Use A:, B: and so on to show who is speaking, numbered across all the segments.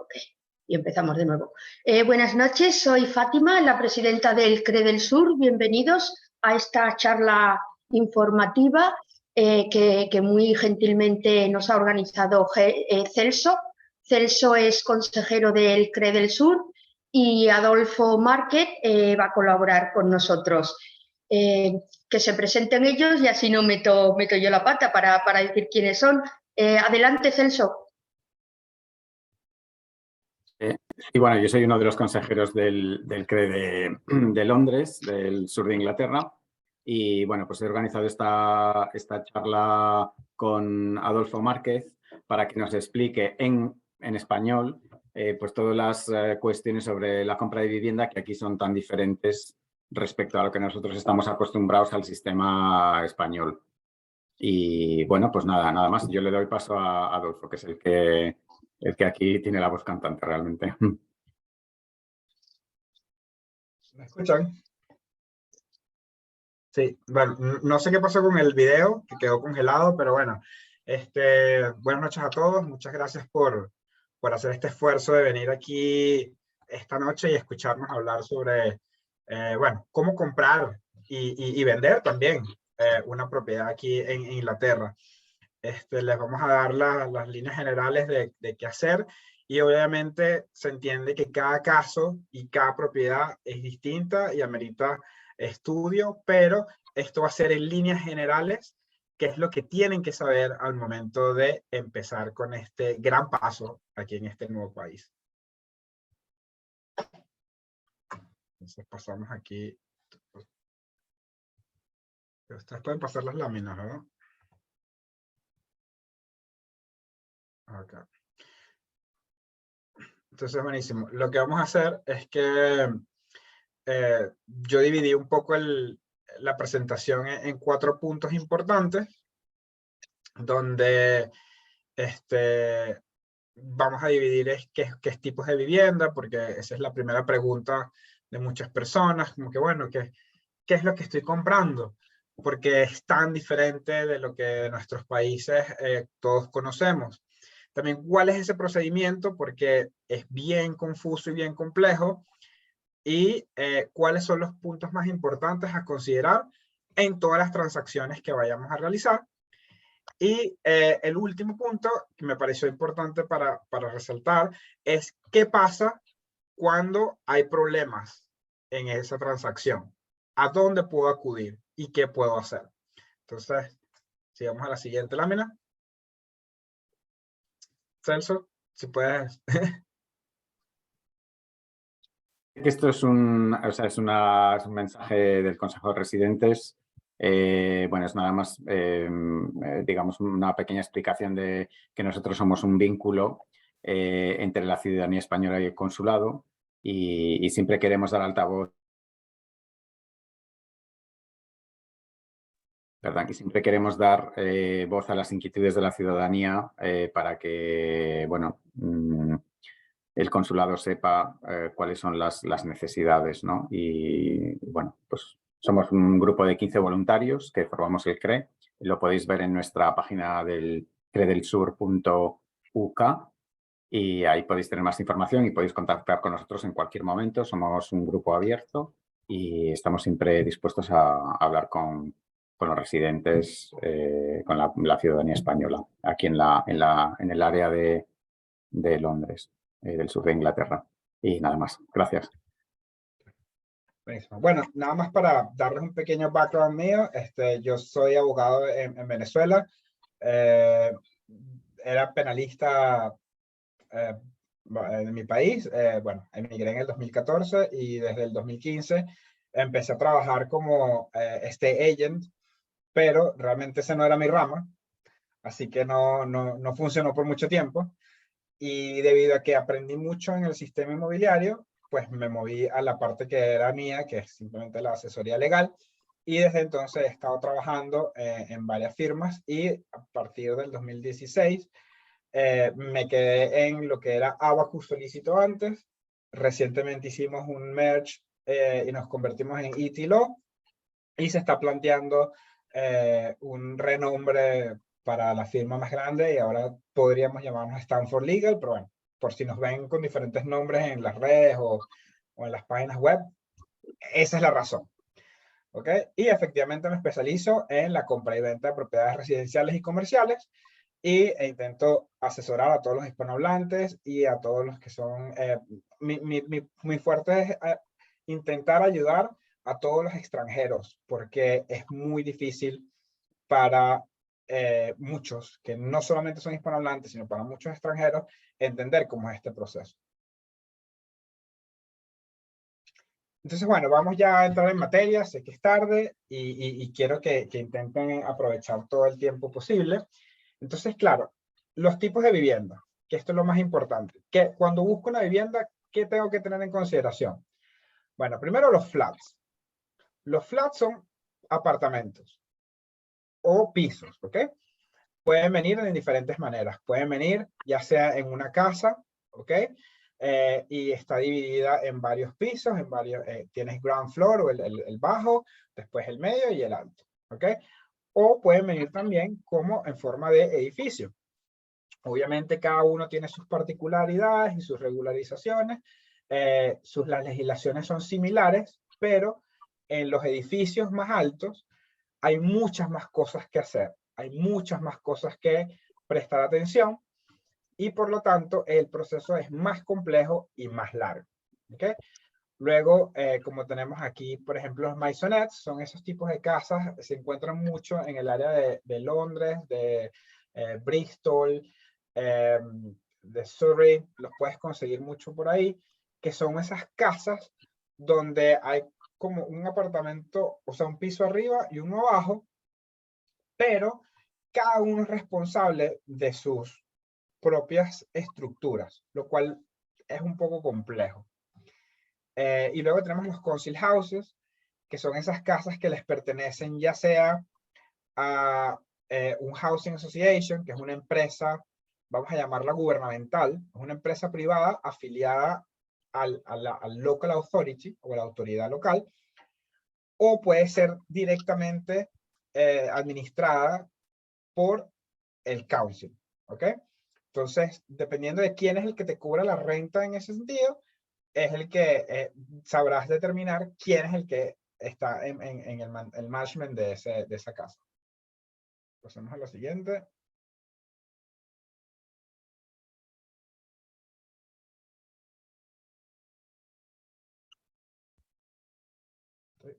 A: Ok, y empezamos de nuevo. Buenas noches, soy Fátima, la presidenta del CRE del Sur. Bienvenidos a esta charla informativa que muy gentilmente nos ha organizado Celso. Celso es consejero del CRE del Sur y Adolfo Márquez va a colaborar con nosotros. Que se presenten ellos y así no meto yo la pata para decir quiénes son. Adelante, Celso.
B: Y bueno, yo soy uno de los consejeros del CRE de Londres, del sur de Inglaterra. Y bueno, pues he organizado esta charla con Adolfo Márquez para que nos explique en español pues todas las cuestiones sobre la compra de vivienda que aquí son tan diferentes respecto a lo que nosotros estamos acostumbrados al sistema español. Y bueno, pues nada más. Yo le doy paso a Adolfo, que es el que aquí tiene la voz cantante realmente.
C: ¿Me escuchan? Sí, bueno, no sé qué pasó con el video, que quedó congelado, pero bueno. Buenas noches a todos. Muchas gracias por hacer este esfuerzo de venir aquí esta noche y escucharnos hablar sobre, bueno, cómo comprar y vender también una propiedad aquí en Inglaterra. Les vamos a dar las líneas generales de qué hacer y obviamente se entiende que cada caso y cada propiedad es distinta y amerita estudio, pero esto va a ser en líneas generales, que es lo que tienen que saber al momento de empezar con este gran paso aquí en este nuevo país. Entonces pasamos aquí. Ustedes pueden pasar las láminas, ¿verdad? Acá. Entonces, buenísimo. Lo que vamos a hacer es que yo dividí un poco la presentación en 4 puntos importantes, donde vamos a dividir qué tipos de vivienda, porque esa es la primera pregunta de muchas personas, como que bueno, ¿qué es lo que estoy comprando? Porque es tan diferente de lo que nuestros países todos conocemos. También, ¿cuál es ese procedimiento? Porque es bien confuso y bien complejo. Y cuáles son los puntos más importantes a considerar en todas las transacciones que vayamos a realizar. Y el último punto que me pareció importante para resaltar es qué pasa cuando hay problemas en esa transacción. ¿A dónde puedo acudir y qué puedo hacer? Entonces, sigamos a la siguiente lámina. Celso, si puedes.
B: Esto es un mensaje del Consejo de Residentes. Bueno, es nada más, digamos, una pequeña explicación de que nosotros somos un vínculo entre la ciudadanía española y el consulado y siempre queremos dar altavoz. ¿Verdad? Y siempre queremos dar voz a las inquietudes de la ciudadanía para que, bueno, el consulado sepa cuáles son las necesidades, ¿no? Y bueno, pues somos un grupo de 15 voluntarios que formamos el CRE. Lo podéis ver en nuestra página del credelsur.uk y ahí podéis tener más información y podéis contactar con nosotros en cualquier momento. Somos un grupo abierto y estamos siempre dispuestos a hablar con los residentes, con la ciudadanía española, aquí en el área de Londres, del sur de Inglaterra. Y nada más. Gracias.
C: Bueno, nada más para darles un pequeño background mío. Yo soy abogado en Venezuela. Era penalista en mi país. Bueno, emigré en el 2014 y desde el 2015 empecé a trabajar como estate agent, pero realmente ese no era mi rama, así que no funcionó por mucho tiempo. Y debido a que aprendí mucho en el sistema inmobiliario, pues me moví a la parte que era mía, que es simplemente la asesoría legal. Y desde entonces he estado trabajando en varias firmas y a partir del 2016 me quedé en lo que era Abacus Solícito antes. Recientemente hicimos un merge y nos convertimos en ET Law y se está planteando un renombre para la firma más grande y ahora podríamos llamarnos Stanford Legal, pero bueno, por si nos ven con diferentes nombres en las redes o en las páginas web, esa es la razón. ¿Ok? Y efectivamente me especializo en la compra y venta de propiedades residenciales y comerciales e intento asesorar a todos los hispanohablantes y a todos los que son... mi fuerte es intentar ayudar a todos los extranjeros, porque es muy difícil para muchos, que no solamente son hispanohablantes, sino para muchos extranjeros, entender cómo es este proceso. Entonces, bueno, vamos ya a entrar en materia, sé que es tarde y quiero que intenten aprovechar todo el tiempo posible. Entonces, claro, los tipos de vivienda, que esto es lo más importante, que cuando busco una vivienda, ¿qué tengo que tener en consideración? Bueno, primero los flats. Los flats son apartamentos o pisos, ¿ok? Pueden venir en diferentes maneras. Pueden venir ya sea en una casa, ¿ok? Y está dividida en varios pisos, en varios, tienes ground floor o el bajo, después el medio y el alto, ¿ok? O pueden venir también como en forma de edificio. Obviamente cada uno tiene sus particularidades y sus regularizaciones. Las legislaciones son similares, pero en los edificios más altos hay muchas más cosas que hacer. Hay muchas más cosas que prestar atención y por lo tanto el proceso es más complejo y más largo. ¿Okay? Luego, como tenemos aquí, por ejemplo, los maisonettes, son esos tipos de casas, se encuentran mucho en el área de Londres, de Bristol, de Surrey, los puedes conseguir mucho por ahí, que son esas casas donde hay como un apartamento, o sea, un piso arriba y uno abajo, pero cada uno es responsable de sus propias estructuras, lo cual es un poco complejo. Y luego tenemos los council houses, que son esas casas que les pertenecen ya sea a un housing association, que es una empresa, vamos a llamarla gubernamental, es una empresa privada afiliada al local authority o a la autoridad local, o puede ser directamente administrada por el council, ¿ok? Entonces, dependiendo de quién es el que te cubra la renta en ese sentido, es el que sabrás determinar quién es el que está en el management de esa casa. Pasemos a la siguiente. Sí.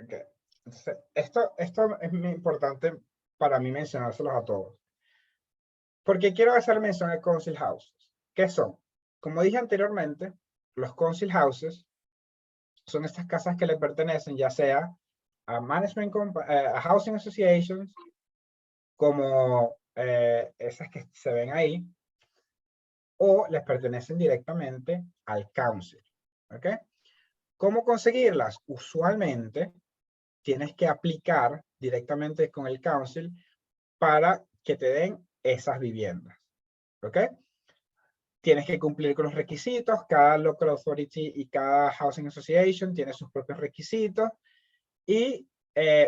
C: Okay. Entonces, esto es muy importante para mí mencionárselos a todos. Porque quiero hacer mención de council houses. ¿Qué son? Como dije anteriormente, los council houses son estas casas que le pertenecen ya sea a management, a housing associations, como esas que se ven ahí, o les pertenecen directamente al council. ¿Ok? ¿Cómo conseguirlas? Usualmente tienes que aplicar directamente con el council para que te den esas viviendas. ¿Ok? Tienes que cumplir con los requisitos. Cada local authority y cada housing association tiene sus propios requisitos. Y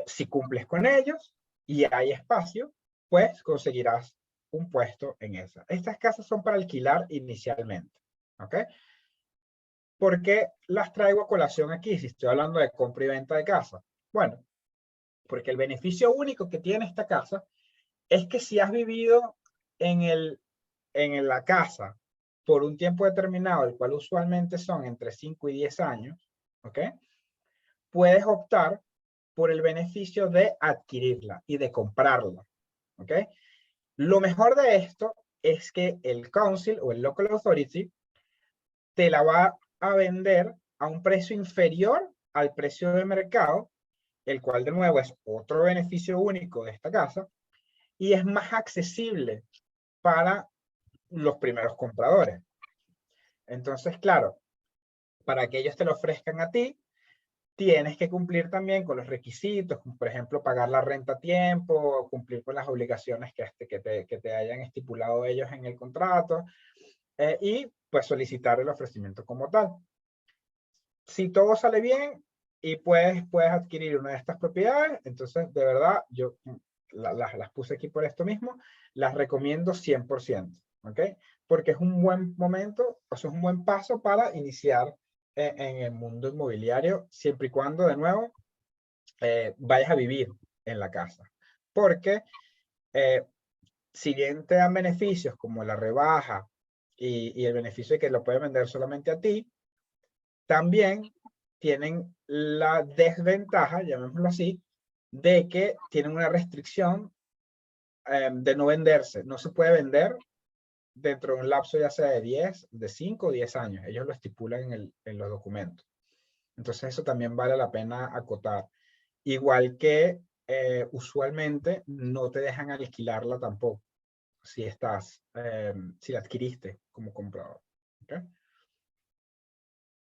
C: si cumples con ellos y hay espacio, pues conseguirás un puesto en esa. Estas casas son para alquilar inicialmente. ¿Ok? ¿Por qué las traigo a colación aquí si estoy hablando de compra y venta de casa? Bueno, porque el beneficio único que tiene esta casa es que si has vivido en la casa por un tiempo determinado, el cual usualmente son entre 5 y 10 años, ¿ok? Puedes optar por el beneficio de adquirirla y de comprarla, ¿ok? Lo mejor de esto es que el council o el local authority te la va a vender a un precio inferior al precio de mercado, el cual de nuevo es otro beneficio único de esta casa, y es más accesible para los primeros compradores. Entonces, claro, para que ellos te lo ofrezcan a ti, tienes que cumplir también con los requisitos, como por ejemplo pagar la renta a tiempo, cumplir con las obligaciones que te hayan estipulado ellos en el contrato, y pues solicitar el ofrecimiento como tal. Si todo sale bien y puedes adquirir una de estas propiedades, entonces de verdad yo las puse aquí por esto mismo, las recomiendo 100%, ¿ok? Porque es un buen momento, o sea, es un buen paso para iniciar en el mundo inmobiliario, siempre y cuando, de nuevo, vayas a vivir en la casa. Porque si bien te dan beneficios como la rebaja y el beneficio de que lo puedes vender solamente a ti, también tienen la desventaja, llamémoslo así, de que tienen una restricción de no venderse. No se puede vender dentro de un lapso ya sea de 10, de 5 o 10 años. Ellos lo estipulan en los documentos. Entonces eso también vale la pena acotar. Igual que usualmente no te dejan alquilarla tampoco si si la adquiriste como comprador. ¿Okay?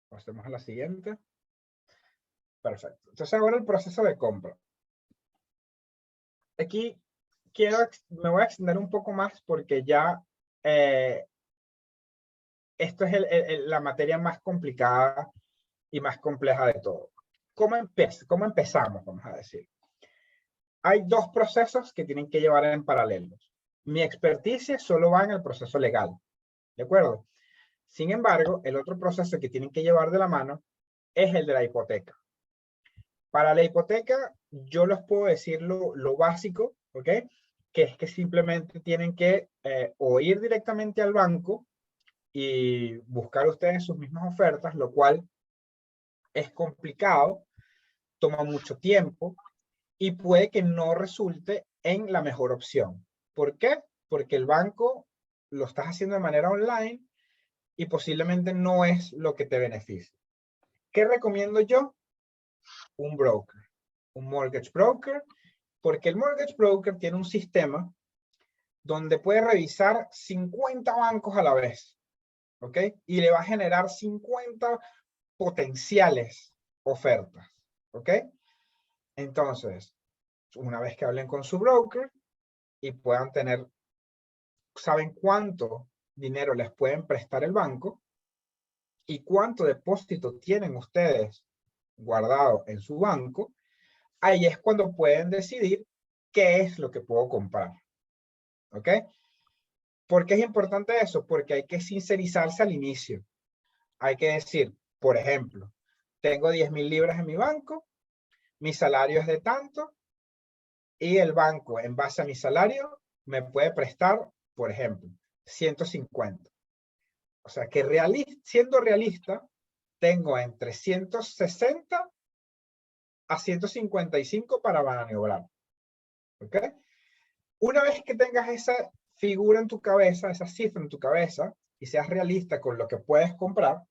C: Pasemos a la siguiente. Perfecto. Entonces ahora el proceso de compra. Aquí me voy a extender un poco más porque ya esto es la materia más complicada y más compleja de todo. ¿Cómo empezamos, vamos a decir? Hay dos procesos que tienen que llevar en paralelo. Mi experticia solo va en el proceso legal, ¿de acuerdo? Sin embargo, el otro proceso que tienen que llevar de la mano es el de la hipoteca. Para la hipoteca, yo les puedo decir lo básico, ¿ok? Que es que simplemente tienen que o ir directamente al banco y buscar ustedes sus mismas ofertas, lo cual es complicado, toma mucho tiempo y puede que no resulte en la mejor opción. ¿Por qué? Porque el banco lo estás haciendo de manera online y posiblemente no es lo que te beneficia. ¿Qué recomiendo yo? Un broker, un mortgage broker, porque el mortgage broker tiene un sistema donde puede revisar 50 bancos a la vez, ¿ok? Y le va a generar 50 potenciales ofertas, ¿ok? Entonces, una vez que hablen con su broker y puedan saben cuánto dinero les pueden prestar el banco y cuánto depósito tienen ustedes guardado en su banco, ahí es cuando pueden decidir qué es lo que puedo comprar. ¿Ok? ¿Por qué es importante eso? Porque hay que sincerizarse al inicio. Hay que decir, por ejemplo, tengo 10.000 libras en mi banco, mi salario es de tanto, y el banco, en base a mi salario, me puede prestar, por ejemplo, 150. O sea que siendo realista, tengo entre 160 a 155 para maniobrar. ¿Ok? Una vez que tengas esa figura en tu cabeza, esa cifra en tu cabeza, y seas realista con lo que puedes comprar,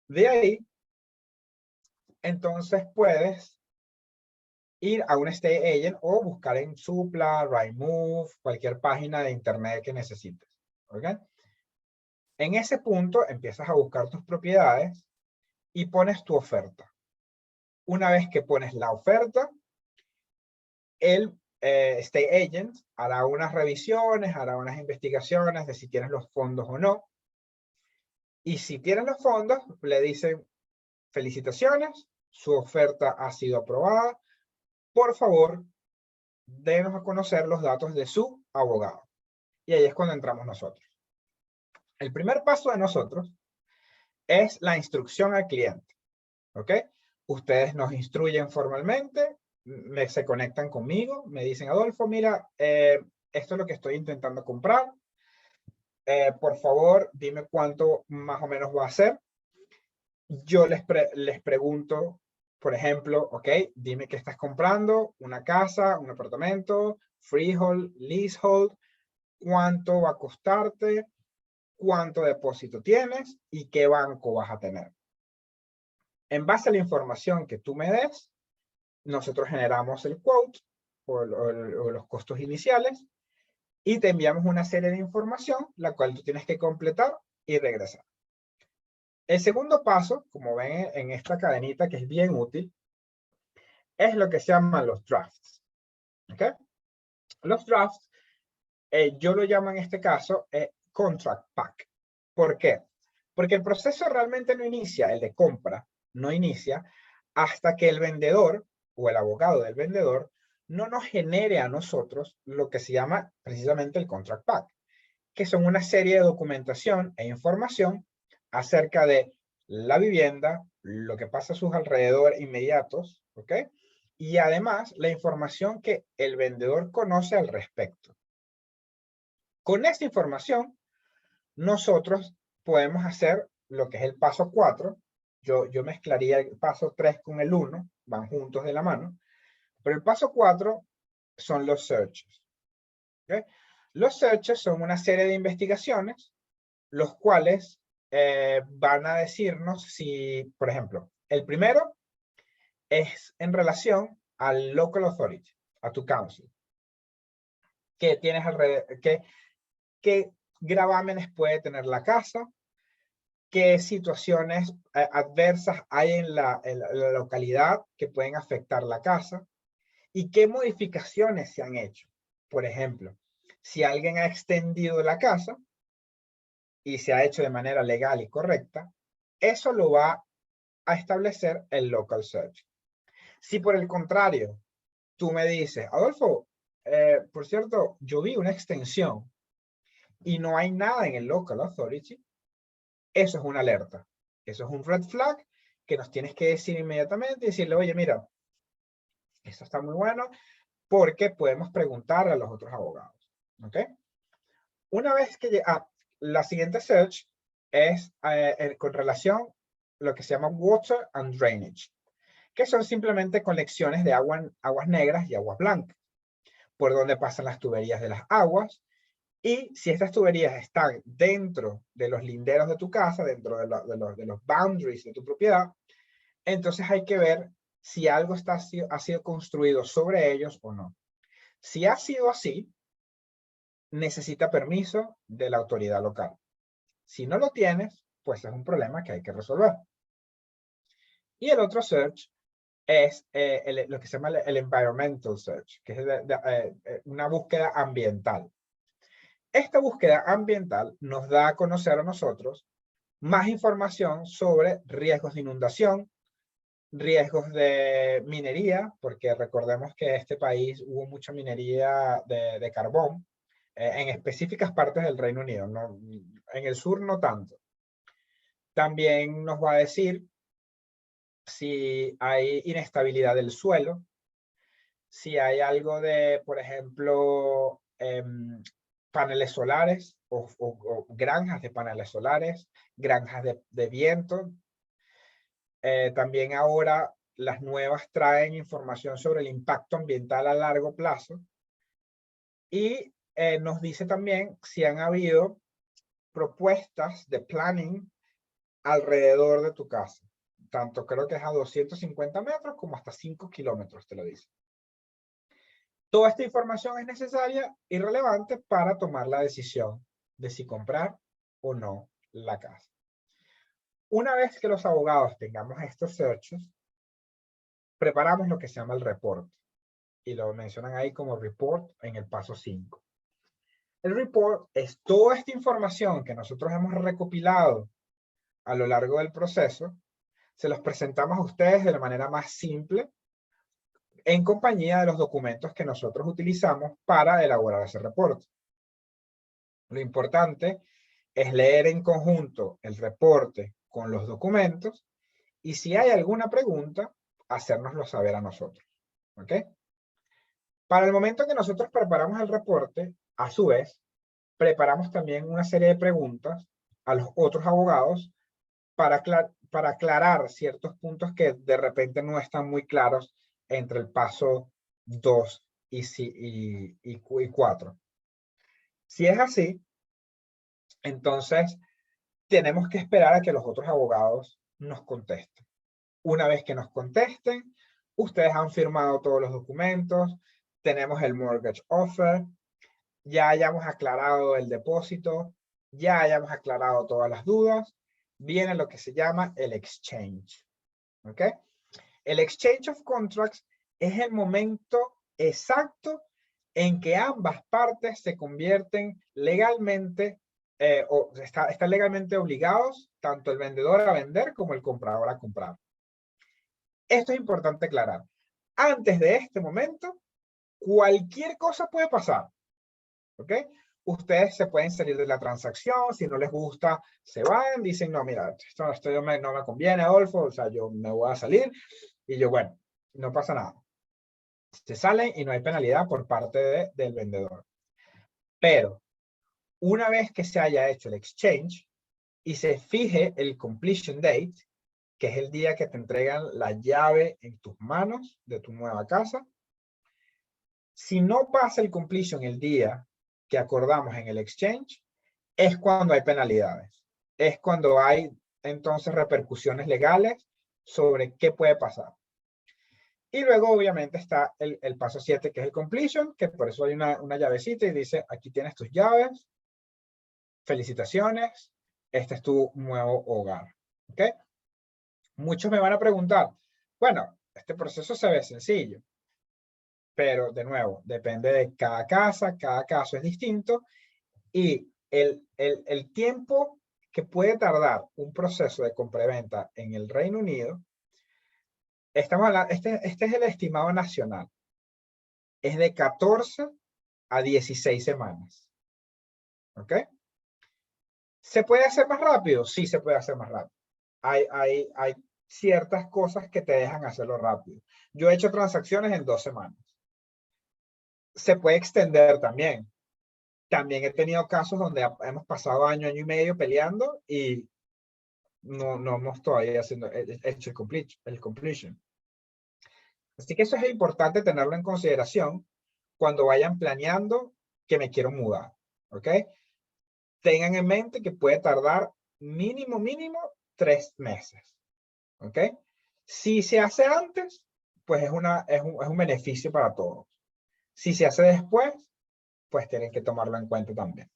C: de ahí, entonces puedes ir a un estate agent o buscar en Zoopla, Rightmove, cualquier página de internet que necesites. ¿Ok? En ese punto empiezas a buscar tus propiedades y pones tu oferta. Una vez que pones la oferta, el estate agent hará unas revisiones, hará unas investigaciones de si tienes los fondos o no. Y si tienes los fondos, le dicen, felicitaciones, su oferta ha sido aprobada. Por favor, denos a conocer los datos de su abogado. Y ahí es cuando entramos nosotros. El primer paso de nosotros es la instrucción al cliente. ¿Ok? Ustedes nos instruyen formalmente, se conectan conmigo, me dicen, Adolfo, mira, esto es lo que estoy intentando comprar. Por favor, dime cuánto más o menos va a ser. Yo les pregunto, por ejemplo, ok, dime qué estás comprando, una casa, un apartamento, freehold, leasehold, cuánto va a costarte, cuánto depósito tienes y qué banco vas a tener. En base a la información que tú me des, nosotros generamos el quote o los costos iniciales y te enviamos una serie de información, la cual tú tienes que completar y regresar. El segundo paso, como ven en esta cadenita que es bien útil, es lo que se llaman los drafts. ¿Ok? Los drafts, yo lo llamo en este caso contract pack. ¿Por qué? Porque el proceso realmente no inicia, el de compra, no inicia hasta que el vendedor o el abogado del vendedor no nos genere a nosotros lo que se llama precisamente el contract pack, que son una serie de documentación e información acerca de la vivienda, lo que pasa a sus alrededores inmediatos, ¿ok? Y además la información que el vendedor conoce al respecto. Con esta información, nosotros podemos hacer lo que es el paso 4. Yo mezclaría el paso 3 con el 1, van juntos de la mano. Pero el paso 4 son los searches. ¿Okay? Los searches son una serie de investigaciones, los cuales van a decirnos si, por ejemplo, el primero es en relación al local authority, a tu council. ¿Qué tienes alrededor? ¿Qué gravámenes puede tener la casa? ¿Qué situaciones adversas hay en la localidad que pueden afectar la casa? ¿Y qué modificaciones se han hecho? Por ejemplo, si alguien ha extendido la casa y se ha hecho de manera legal y correcta, eso lo va a establecer el local search. Si por el contrario, tú me dices, Adolfo, por cierto, yo vi una extensión y no hay nada en el local authority, eso es una alerta. Eso es un red flag que nos tienes que decir inmediatamente y decirle, oye, mira, esto está muy bueno, porque podemos preguntar a los otros abogados. ¿Ok? Una vez que la siguiente search es con relación a lo que se llama water and drainage, que son simplemente conexiones de aguas negras y aguas blancas, por donde pasan las tuberías de las aguas, y si estas tuberías están dentro de los linderos de tu casa, dentro de los boundaries de tu propiedad, entonces hay que ver si algo ha sido construido sobre ellos o no. Si ha sido así, necesita permiso de la autoridad local. Si no lo tienes, pues es un problema que hay que resolver. Y el otro search es lo que se llama el environmental search, que es una búsqueda ambiental. Esta búsqueda ambiental nos da a conocer a nosotros más información sobre riesgos de inundación, riesgos de minería, porque recordemos que en este país hubo mucha minería de carbón, en específicas partes del Reino Unido, no, en el sur no tanto. También nos va a decir si hay inestabilidad del suelo, si hay algo de, por ejemplo, paneles solares o granjas de paneles solares, granjas de viento. También ahora las nuevas traen información sobre el impacto ambiental a largo plazo. Y nos dice también si han habido propuestas de planning alrededor de tu casa. Tanto creo que es a 250 metros como hasta 5 kilómetros, te lo dice. Toda esta información es necesaria y relevante para tomar la decisión de si comprar o no la casa. Una vez que los abogados tengamos estos searches, preparamos lo que se llama el report. Y lo mencionan ahí como report en el paso 5. El report es toda esta información que nosotros hemos recopilado a lo largo del proceso, se los presentamos a ustedes de la manera más simple, en compañía de los documentos que nosotros utilizamos para elaborar ese reporte. Lo importante es leer en conjunto el reporte con los documentos y si hay alguna pregunta, hacérnoslo saber a nosotros. ¿Ok? Para el momento que nosotros preparamos el reporte, a su vez, preparamos también una serie de preguntas a los otros abogados para aclarar ciertos puntos que de repente no están muy claros entre el paso 2 y 4. Si es así, entonces tenemos que esperar a que los otros abogados nos contesten. Una vez que nos contesten, ustedes han firmado todos los documentos, tenemos el mortgage offer, ya hayamos aclarado el depósito, ya hayamos aclarado todas las dudas, viene lo que se llama el exchange. ¿Ok? El exchange of contracts es el momento exacto en que ambas partes se convierten legalmente están legalmente obligados tanto el vendedor a vender como el comprador a comprar. Esto es importante aclarar. Antes de este momento, cualquier cosa puede pasar. ¿Ok? Ustedes se pueden salir de la transacción, si no les gusta, se van, dicen, no, mira, esto no me conviene, Adolfo, o sea, yo me voy a salir, y yo, bueno, no pasa nada. Se salen y no hay penalidad por parte del vendedor. Pero, una vez que se haya hecho el exchange y se fije el completion date, que es el día que te entregan la llave en tus manos de tu nueva casa, si no pasa el completion el día que acordamos en el exchange, es cuando hay penalidades. Es cuando hay entonces repercusiones legales sobre qué puede pasar. Y luego obviamente está el paso 7, que es el completion, que por eso hay una llavecita y dice, aquí tienes tus llaves, felicitaciones, este es tu nuevo hogar. ¿Ok? Muchos me van a preguntar, bueno, este proceso se ve sencillo, pero de nuevo, depende de cada casa, cada caso es distinto, y el tiempo que puede tardar un proceso de compraventa en el Reino Unido, estamos hablando, este es el estimado nacional, es de 14 a 16 semanas. ¿Ok? ¿Se puede hacer más rápido? Sí, se puede hacer más rápido. Hay ciertas cosas que te dejan hacerlo rápido. Yo he hecho transacciones en 2 semanas. Se puede extender también. También he tenido casos donde hemos pasado año y medio peleando y no hemos todavía hecho el completion. Así que eso es importante tenerlo en consideración cuando vayan planeando que me quiero mudar. ¿Ok? Tengan en mente que puede tardar mínimo 3 meses. ¿Ok? Si se hace antes, pues es un beneficio para todos. Si se hace después, pues tienen que tomarlo en cuenta también.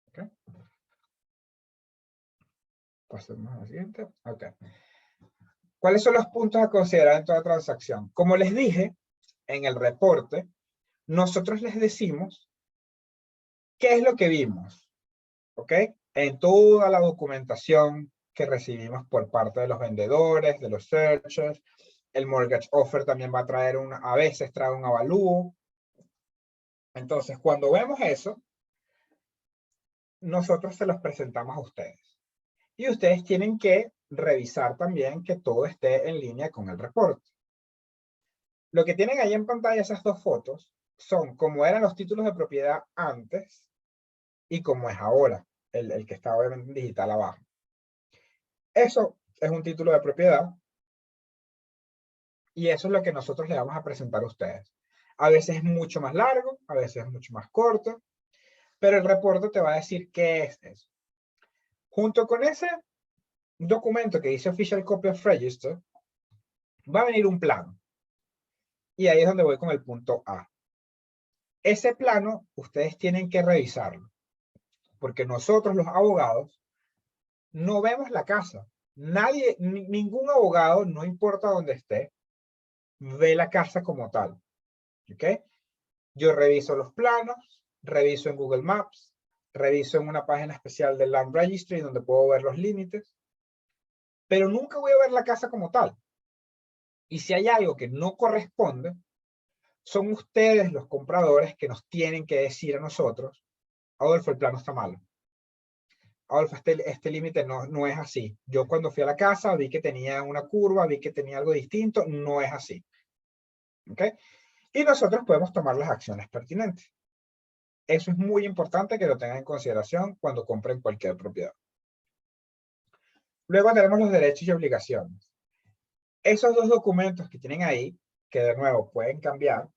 C: ¿Ok? Pasemos a la siguiente. Ok. ¿Cuáles son los puntos a considerar en toda transacción? Como les dije en el reporte, nosotros les decimos qué es lo que vimos. ¿Ok? En toda la documentación que recibimos por parte de los vendedores, de los searchers, el mortgage offer también va a traer a veces trae un avalúo. Entonces, cuando vemos eso, nosotros se los presentamos a ustedes. Y ustedes tienen que revisar también que todo esté en línea con el reporte. Lo que tienen ahí en pantalla, esas 2 fotos, son como eran los títulos de propiedad antes y como es ahora, el que está obviamente en digital abajo. Eso es un título de propiedad y eso es lo que nosotros le vamos a presentar a ustedes. A veces es mucho más largo, a veces es mucho más corto, pero el reporte te va a decir qué es eso. Junto con ese documento que dice Official Copy of Register, va a venir un plano. Y ahí es donde voy con el punto A. Ese plano ustedes tienen que revisarlo, porque nosotros los abogados no vemos la casa. Nadie, ningún abogado, no importa dónde esté, ve la casa como tal. ¿Ok? Yo reviso los planos, reviso en Google Maps, reviso en una página especial del Land Registry donde puedo ver los límites, pero nunca voy a ver la casa como tal. Y si hay algo que no corresponde, son ustedes los compradores que nos tienen que decir a nosotros, Adolfo, el plano está malo. Adolfo, este límite no es así. Yo cuando fui a la casa vi que tenía una curva, vi que tenía algo distinto, no es así. ¿Ok? Y nosotros podemos tomar las acciones pertinentes. Eso es muy importante que lo tengan en consideración cuando compren cualquier propiedad. Luego tenemos los derechos y obligaciones. Esos 2 documentos que tienen ahí, que de nuevo pueden cambiar,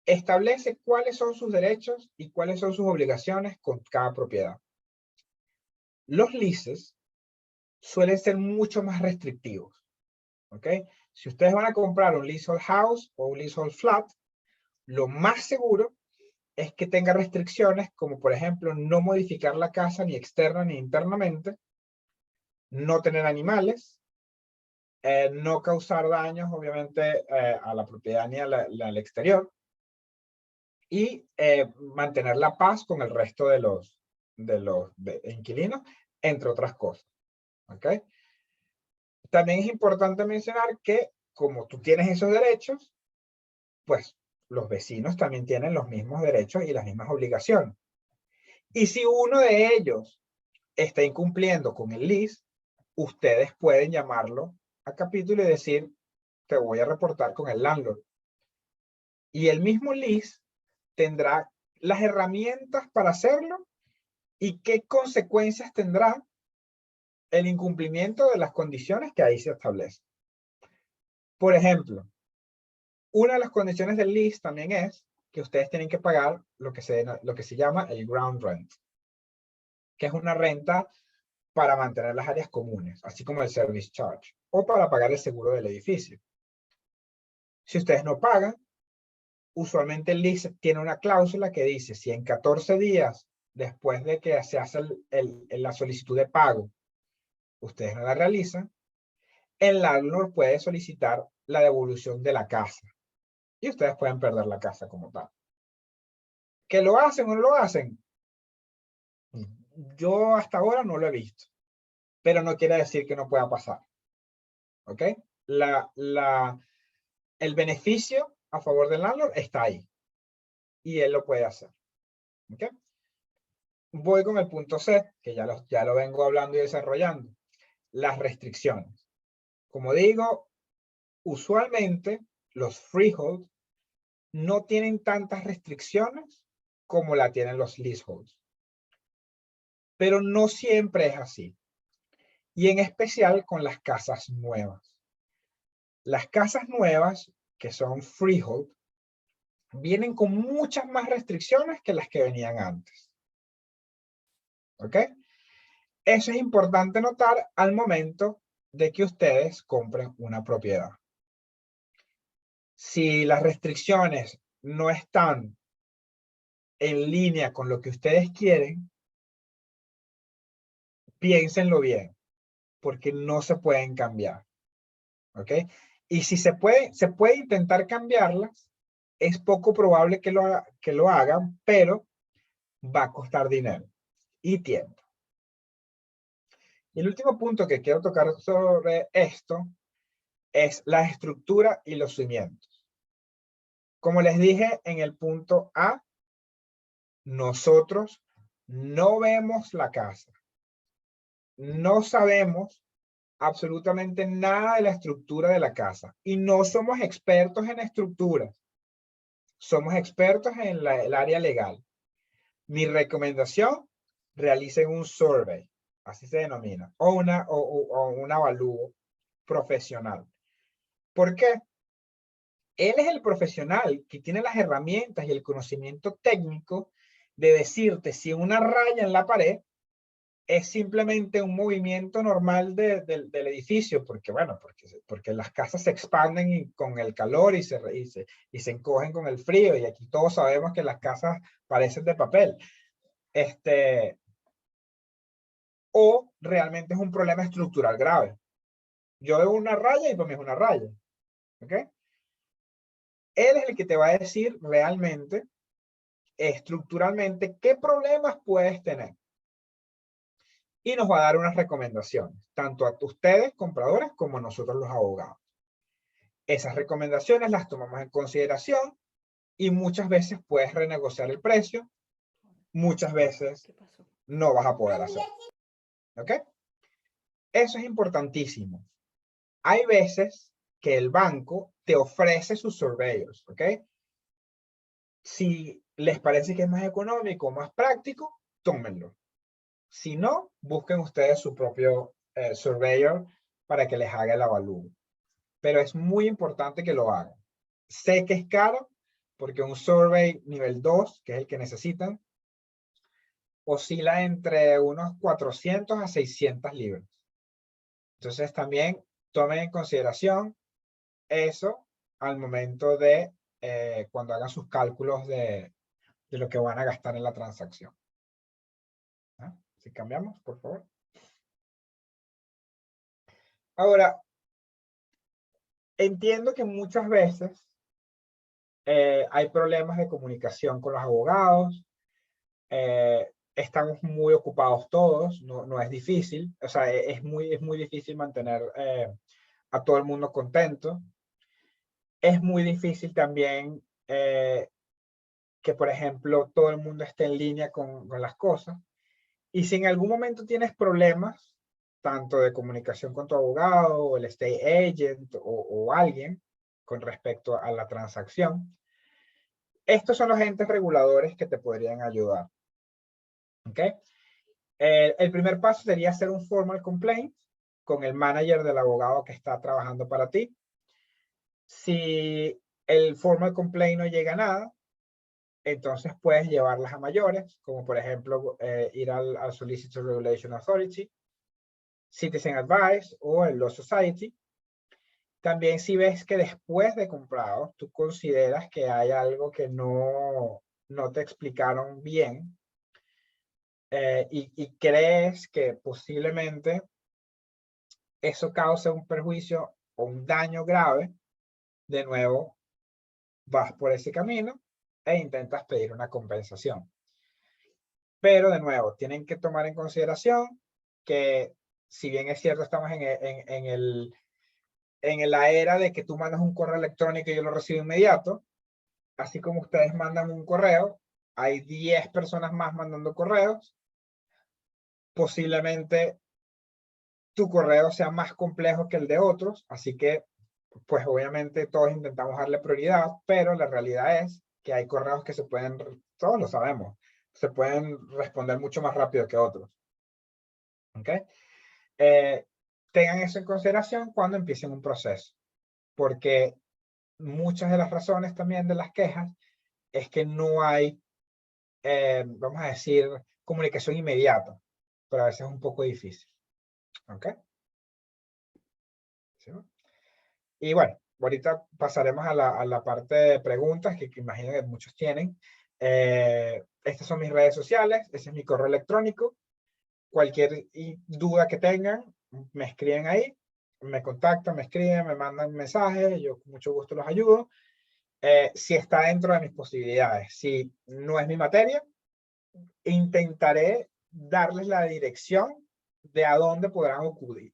C: establece cuáles son sus derechos y cuáles son sus obligaciones con cada propiedad. Los leases suelen ser mucho más restrictivos. ¿Ok? Si ustedes van a comprar un leasehold house o un leasehold flat, lo más seguro es que tenga restricciones como, por ejemplo, no modificar la casa ni externa ni internamente, no tener animales, no causar daños, obviamente, a la propiedad ni al exterior, y mantener la paz con el resto de los de inquilinos, entre otras cosas. ¿Ok? También es importante mencionar que como tú tienes esos derechos, pues los vecinos también tienen los mismos derechos y las mismas obligaciones. Y si uno de ellos está incumpliendo con el lease, ustedes pueden llamarlo a capítulo y decir, te voy a reportar con el landlord. Y el mismo lease tendrá las herramientas para hacerlo y qué consecuencias tendrá el incumplimiento de las condiciones que ahí se establecen. Por ejemplo, una de las condiciones del lease también es que ustedes tienen que pagar lo que se llama el ground rent, que es una renta para mantener las áreas comunes, así como el service charge, o para pagar el seguro del edificio. Si ustedes no pagan, usualmente el lease tiene una cláusula que dice, si en 14 días después de que se hace la solicitud de pago, ustedes no la realizan, el landlord puede solicitar la devolución de la casa. Y ustedes pueden perder la casa como tal. ¿Que lo hacen o no lo hacen? Yo hasta ahora no lo he visto. Pero no quiere decir que no pueda pasar. ¿Ok? El beneficio a favor del landlord está ahí. Y él lo puede hacer. ¿Ok? Voy con el punto C, que ya lo vengo hablando y desarrollando. Las restricciones. Como digo, usualmente los freehold no tienen tantas restricciones como la tienen los leaseholds. Pero no siempre es así. Y en especial con las casas nuevas. Las casas nuevas, que son freehold, vienen con muchas más restricciones que las que venían antes. ¿Ok? Eso es importante notar al momento de que ustedes compren una propiedad. Si las restricciones no están en línea con lo que ustedes quieren, piénsenlo bien, porque no se pueden cambiar. ¿Ok? Y si se puede intentar cambiarlas, es poco probable que lo hagan, pero va a costar dinero y tiempo. Y el último punto que quiero tocar sobre esto es la estructura y los cimientos. Como les dije en el punto A, nosotros no vemos la casa. No sabemos absolutamente nada de la estructura de la casa y no somos expertos en estructuras. Somos expertos en el área legal. Mi recomendación, realicen un survey, así se denomina, o un avalúo profesional. ¿Por qué? Él es el profesional que tiene las herramientas y el conocimiento técnico de decirte si una raya en la pared es simplemente un movimiento normal del edificio, porque bueno, porque las casas se expanden con el calor y se encogen con el frío, y aquí todos sabemos que las casas parecen de papel. O realmente es un problema estructural grave. Yo veo una raya y para mí es una raya. ¿Ok? Él es el que te va a decir realmente, estructuralmente, qué problemas puedes tener. Y nos va a dar unas recomendaciones, tanto a ustedes, compradores, como a nosotros, los abogados. Esas recomendaciones las tomamos en consideración y muchas veces puedes renegociar el precio, muchas veces no vas a poder hacerlo. ¿Ok? Eso es importantísimo. Hay veces que el banco te ofrece sus surveyors, ¿ok? Si les parece que es más económico, más práctico, tómenlo. Si no, busquen ustedes su propio surveyor para que les haga el avalúo. Pero es muy importante que lo hagan. Sé que es caro, porque un survey nivel 2, que es el que necesitan, oscila entre unos 400 a 600 libras. Entonces también tomen en consideración eso al momento de cuando hagan sus cálculos de lo que van a gastar en la transacción. ¿Ah? Si cambiamos, por favor. Ahora, entiendo que muchas veces hay problemas de comunicación con los abogados. estamos muy ocupados todos, no es difícil, o sea, es muy difícil mantener a todo el mundo contento. Es muy difícil también que, por ejemplo, todo el mundo esté en línea con las cosas. Y si en algún momento tienes problemas, tanto de comunicación con tu abogado, o el estate agent, o alguien, con respecto a la transacción, estos son los entes reguladores que te podrían ayudar. ¿Ok? El primer paso sería hacer un formal complaint con el manager del abogado que está trabajando para ti. Si el formal complaint no llega a nada, entonces puedes llevarlas a mayores, como por ejemplo ir al Solicitor Regulation Authority, Citizen Advice o el Law Society. También si ves que después de comprado tú consideras que hay algo que no te explicaron bien, y crees que posiblemente eso cause un perjuicio o un daño grave, de nuevo vas por ese camino e intentas pedir una compensación. Pero de nuevo, tienen que tomar en consideración que, si bien es cierto, estamos en la era de que tú mandas un correo electrónico y yo lo recibo inmediato, así como ustedes mandan un correo, hay 10 personas más mandando correos. Posiblemente tu correo sea más complejo que el de otros, así que pues obviamente todos intentamos darle prioridad, pero la realidad es que hay correos que se pueden, todos lo sabemos, se pueden responder mucho más rápido que otros. ¿Ok? Tengan eso en consideración cuando empiecen un proceso, porque muchas de las razones también de las quejas es que no hay, vamos a decir, comunicación inmediata, pero a veces es un poco difícil. ¿Ok? ¿Sí? Y bueno, ahorita pasaremos a la parte de preguntas que imagino que muchos tienen. Estas son mis redes sociales, ese es mi correo electrónico. Cualquier duda que tengan, me escriben ahí, me contactan, me escriben, me mandan mensajes, yo con mucho gusto los ayudo. Si está dentro de mis posibilidades, si no es mi materia, intentaré darles la dirección de a dónde podrán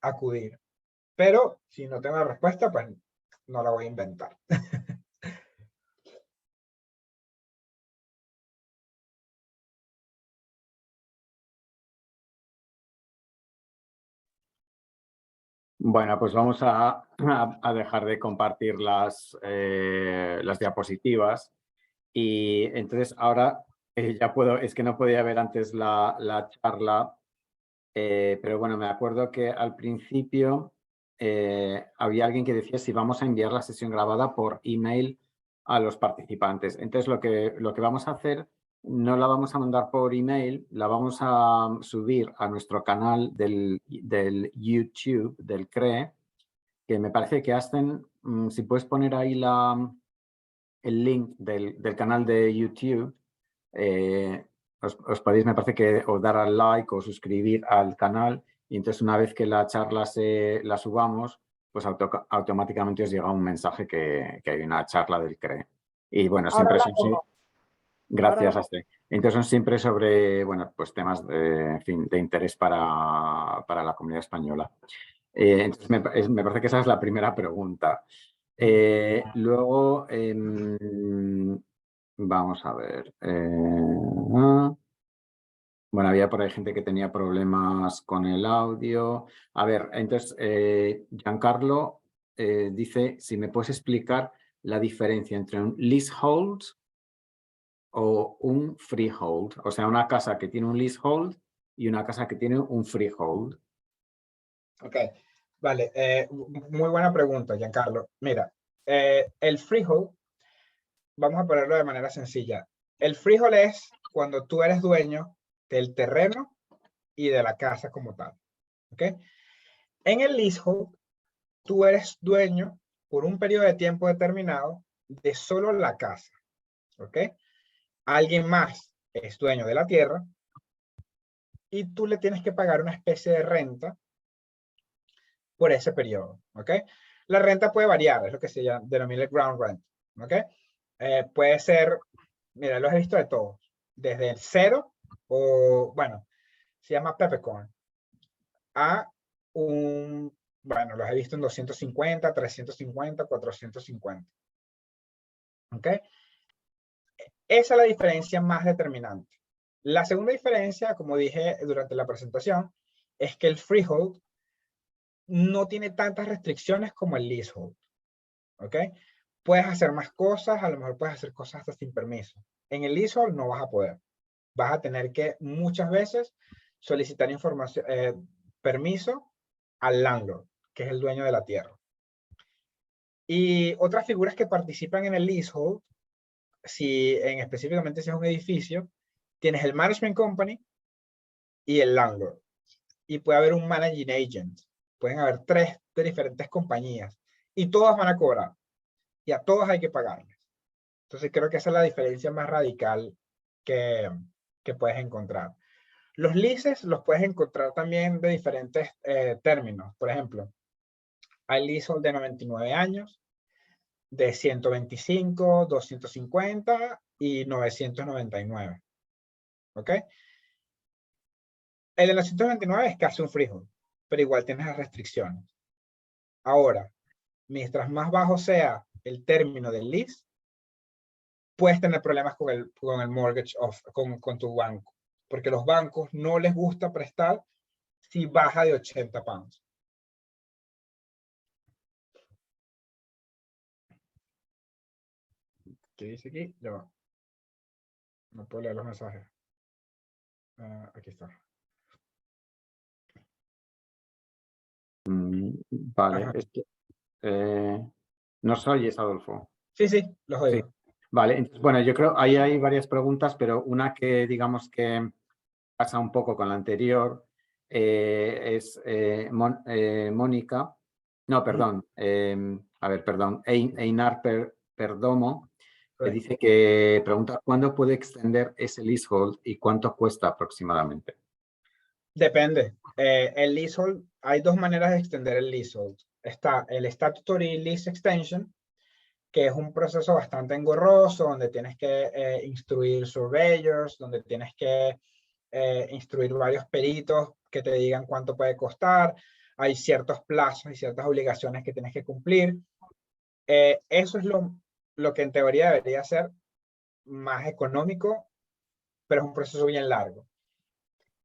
C: acudir. Pero si no tengo la respuesta, pues no la voy a inventar.
B: Bueno, pues vamos a dejar de compartir las diapositivas. Y entonces ahora ya puedo, es que no podía ver antes la charla, pero bueno, me acuerdo que al principio había alguien que decía si vamos a enviar la sesión grabada por email a los participantes. Entonces lo que vamos a hacer, no la vamos a mandar por email, la vamos a subir a nuestro canal del YouTube, del CRE, que me parece que hacen, si puedes poner ahí el link del canal de YouTube, os podéis, me parece que, o dar al like o suscribir al canal, y entonces una vez que la charla la subamos, pues automáticamente os llega un mensaje que hay una charla del CRE. Y bueno, siempre son... Gracias, Astrid. Entonces son siempre sobre, bueno, pues temas en fin, de interés para la comunidad española. Entonces me parece que esa es la primera pregunta. Luego, vamos a ver. Bueno, había por ahí gente que tenía problemas con el audio. A ver, entonces, Giancarlo dice si me puedes explicar la diferencia entre un leasehold o un freehold. O sea, una casa que tiene un leasehold y una casa que tiene un freehold.
C: Ok, vale. Muy buena pregunta, Giancarlo. Mira, el freehold, vamos a ponerlo de manera sencilla. El freehold es cuando tú eres dueño del terreno y de la casa como tal. ¿Ok? En el leasehold, tú eres dueño por un periodo de tiempo determinado de solo la casa. ¿Ok? Alguien más es dueño de la tierra y tú le tienes que pagar una especie de renta por ese periodo. ¿Ok? La renta puede variar, es lo que se denomina el ground rent. ¿Ok? Puede ser, mira, los he visto de todos, desde el 0 o bueno, se llama peppercorn, a bueno, los he visto en 250, 350, 450. ¿Ok? Esa es la diferencia más determinante. La segunda diferencia, como dije durante la presentación, es que el freehold no tiene tantas restricciones como el leasehold. ¿Ok? Puedes hacer más cosas, a lo mejor puedes hacer cosas hasta sin permiso. En el leasehold no vas a poder. Vas a tener que muchas veces solicitar información, permiso al landlord, que es el dueño de la tierra. Y otras figuras que participan en el leasehold, específicamente si es un edificio, tienes el management company y el landlord. Y puede haber un managing agent. Pueden haber 3 de diferentes compañías y todas van a cobrar. Y a todas hay que pagarles. Entonces creo que esa es la diferencia más radical que puedes encontrar. Los leases los puedes encontrar también de diferentes términos. Por ejemplo, hay leasehold de 99 años, de 125, 250 y 999. ¿Ok? El de 999 es casi un freehold, pero igual tienes las restricciones. Ahora, mientras más bajo sea el término del lease, puedes tener problemas con el mortgage, con tu banco, porque los bancos no les gusta prestar si baja de 80 pounds. ¿Qué dice aquí? Ya va. No puedo leer los mensajes. Aquí está.
B: Vale, ¿nos oyes, Adolfo?
C: Sí, los oigo.
B: Sí. Vale, entonces, bueno, yo creo ahí hay varias preguntas, pero una que digamos que pasa un poco con la anterior es Mónica. No, perdón. Perdón. Einar Perdomo, que dice que pregunta ¿cuándo puede extender ese leasehold y cuánto cuesta aproximadamente?
C: Depende. El leasehold, hay 2 maneras de extender el leasehold. Está el statutory lease extension, que es un proceso bastante engorroso, donde tienes que instruir surveyors, donde tienes que instruir varios peritos que te digan cuánto puede costar. Hay ciertos plazos y ciertas obligaciones que tienes que cumplir. Eso es lo que en teoría debería ser más económico, pero es un proceso bien largo.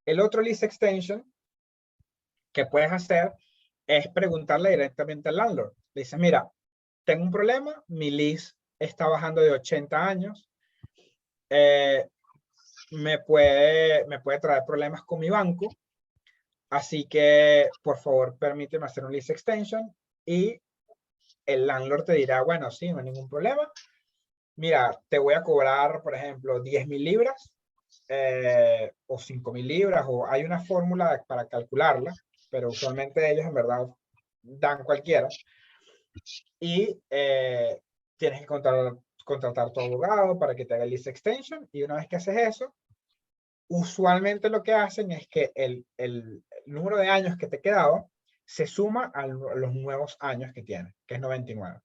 C: El otro lease extension que puedes hacer es preguntarle directamente al landlord. Le dices, mira, tengo un problema, mi lease está bajando de 80 años, me puede traer problemas con mi banco, así que por favor permíteme hacer un lease extension, y el landlord te dirá, bueno, sí, no hay ningún problema, mira, te voy a cobrar, por ejemplo, 10.000 libras o 5.000 libras, o hay una fórmula para calcularla, pero usualmente ellos en verdad dan cualquiera, y tienes que contratar tu abogado para que te haga el lease extension, y una vez que haces eso, usualmente lo que hacen es que el número de años que te quedaba se suma a los nuevos años que tienes, que es 99.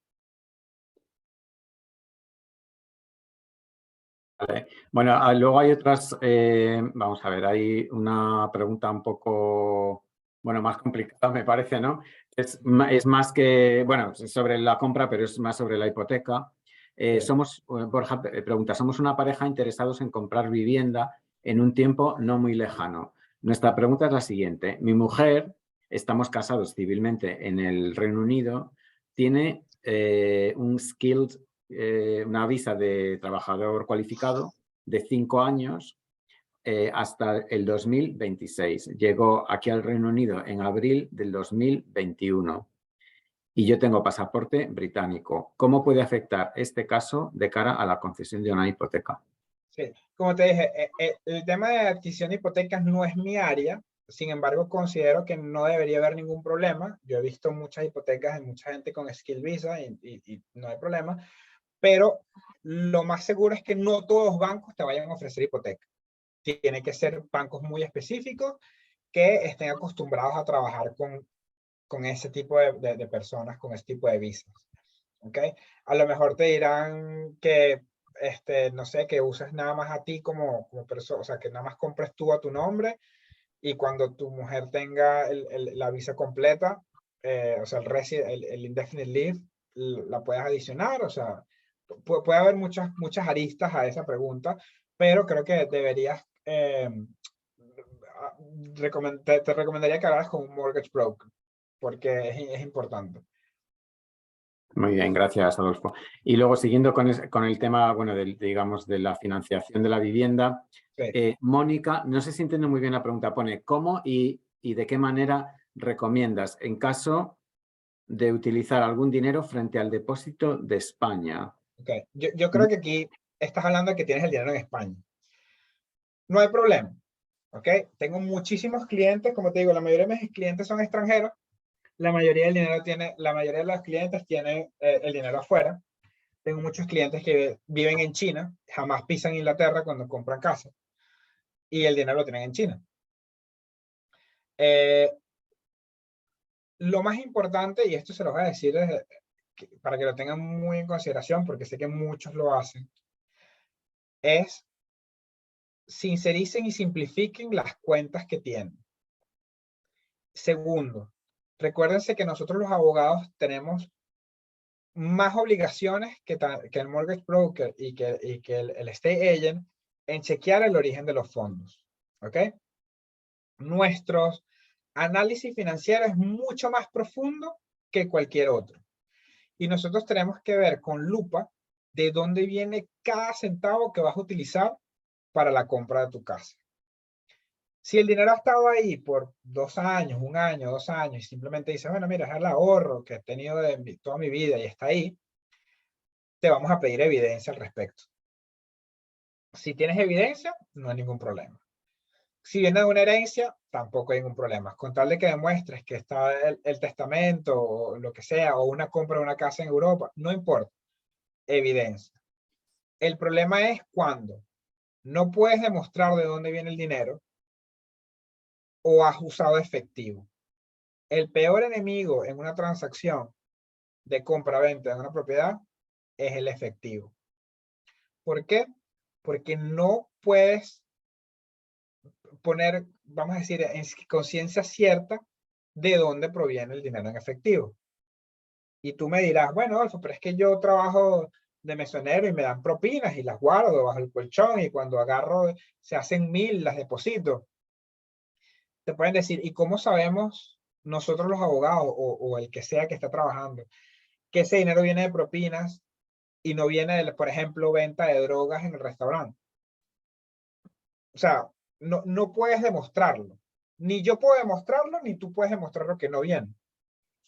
B: Vale. Bueno, luego hay otras, vamos a ver, hay una pregunta un poco, bueno, más complicada me parece, ¿no? Es más que, bueno, sobre la compra, pero es más sobre la hipoteca.
C: Sí.
B: Borja pregunta, somos una pareja interesados en comprar vivienda en un tiempo no muy lejano. Nuestra pregunta es la siguiente. Mi mujer, estamos casados civilmente en el Reino Unido, tiene una visa de trabajador cualificado de 5 años hasta el 2026. Llegó aquí al Reino Unido en abril del 2021 y yo tengo pasaporte británico. ¿Cómo puede afectar este caso de cara a la concesión de una hipoteca?
C: Sí, como te dije, el tema de adquisición de hipotecas no es mi área, sin embargo considero que no debería haber ningún problema. Yo he visto muchas hipotecas de mucha gente con skill visa y no hay problema, pero lo más seguro es que no todos los bancos te vayan a ofrecer hipoteca. Tienen que ser bancos muy específicos que estén acostumbrados a trabajar con ese tipo de personas, con ese tipo de visas. ¿Ok? A lo mejor te dirán que no sé, que uses nada más a ti como persona, o sea, que nada más compres tú a tu nombre y cuando tu mujer tenga la visa completa, o sea, el indefinite leave, la puedes adicionar, o sea, puede haber muchas aristas a esa pregunta, pero creo que deberías, te recomendaría que hablaras con un mortgage broker, porque es importante.
B: Muy bien, gracias, Adolfo. Y luego, siguiendo con el tema, bueno, digamos, de la financiación de la vivienda,
C: Sí.
B: Mónica, no sé si entiendo muy bien la pregunta, pone ¿cómo y de qué manera recomiendas en caso de utilizar algún dinero frente al depósito de España?
C: Okay. Yo creo que aquí estás hablando de que tienes el dinero en España. No hay problema, ¿ok? Tengo muchísimos clientes, como te digo, la mayoría de mis clientes son extranjeros, la mayoría de los clientes tienen el dinero afuera. Tengo muchos clientes que viven en China, jamás pisan Inglaterra cuando compran casa, y el dinero lo tienen en China. Lo más importante, y esto se los voy a decir para que lo tengan muy en consideración, porque sé que muchos lo hacen, es sincericen y simplifiquen las cuentas que tienen. Segundo, recuérdense que nosotros los abogados tenemos más obligaciones que el mortgage broker y que el estate agent en chequear el origen de los fondos. ¿Ok? Nuestros análisis financiero es mucho más profundo que cualquier otro. Y nosotros tenemos que ver con lupa de dónde viene cada centavo que vas a utilizar para la compra de tu casa. Si el dinero ha estado ahí por 2 años, 1 año, 2 años, y simplemente dices, bueno, mira, es el ahorro que he tenido de toda mi vida y está ahí, te vamos a pedir evidencia al respecto. Si tienes evidencia, no hay ningún problema. Si viene de una herencia, tampoco hay ningún problema. Con tal de que demuestres que está el testamento o lo que sea, o una compra de una casa en Europa, no importa. Evidencia. El problema es cuando no puedes demostrar de dónde viene el dinero o has usado efectivo. El peor enemigo en una transacción de compra-venta de una propiedad es el efectivo. ¿Por qué? Porque no puedes poner, vamos a decir, en conciencia cierta de dónde proviene el dinero en efectivo. Y tú me dirás, bueno, Adolfo, pero es que yo trabajo de mesonero y me dan propinas y las guardo bajo el colchón y cuando agarro se hacen 1000, las deposito. Te pueden decir, ¿y cómo sabemos nosotros los abogados o el que sea que está trabajando que ese dinero viene de propinas y no viene de, por ejemplo, venta de drogas en el restaurante? O sea, no puedes demostrarlo. Ni yo puedo demostrarlo, ni tú puedes demostrarlo que no viene.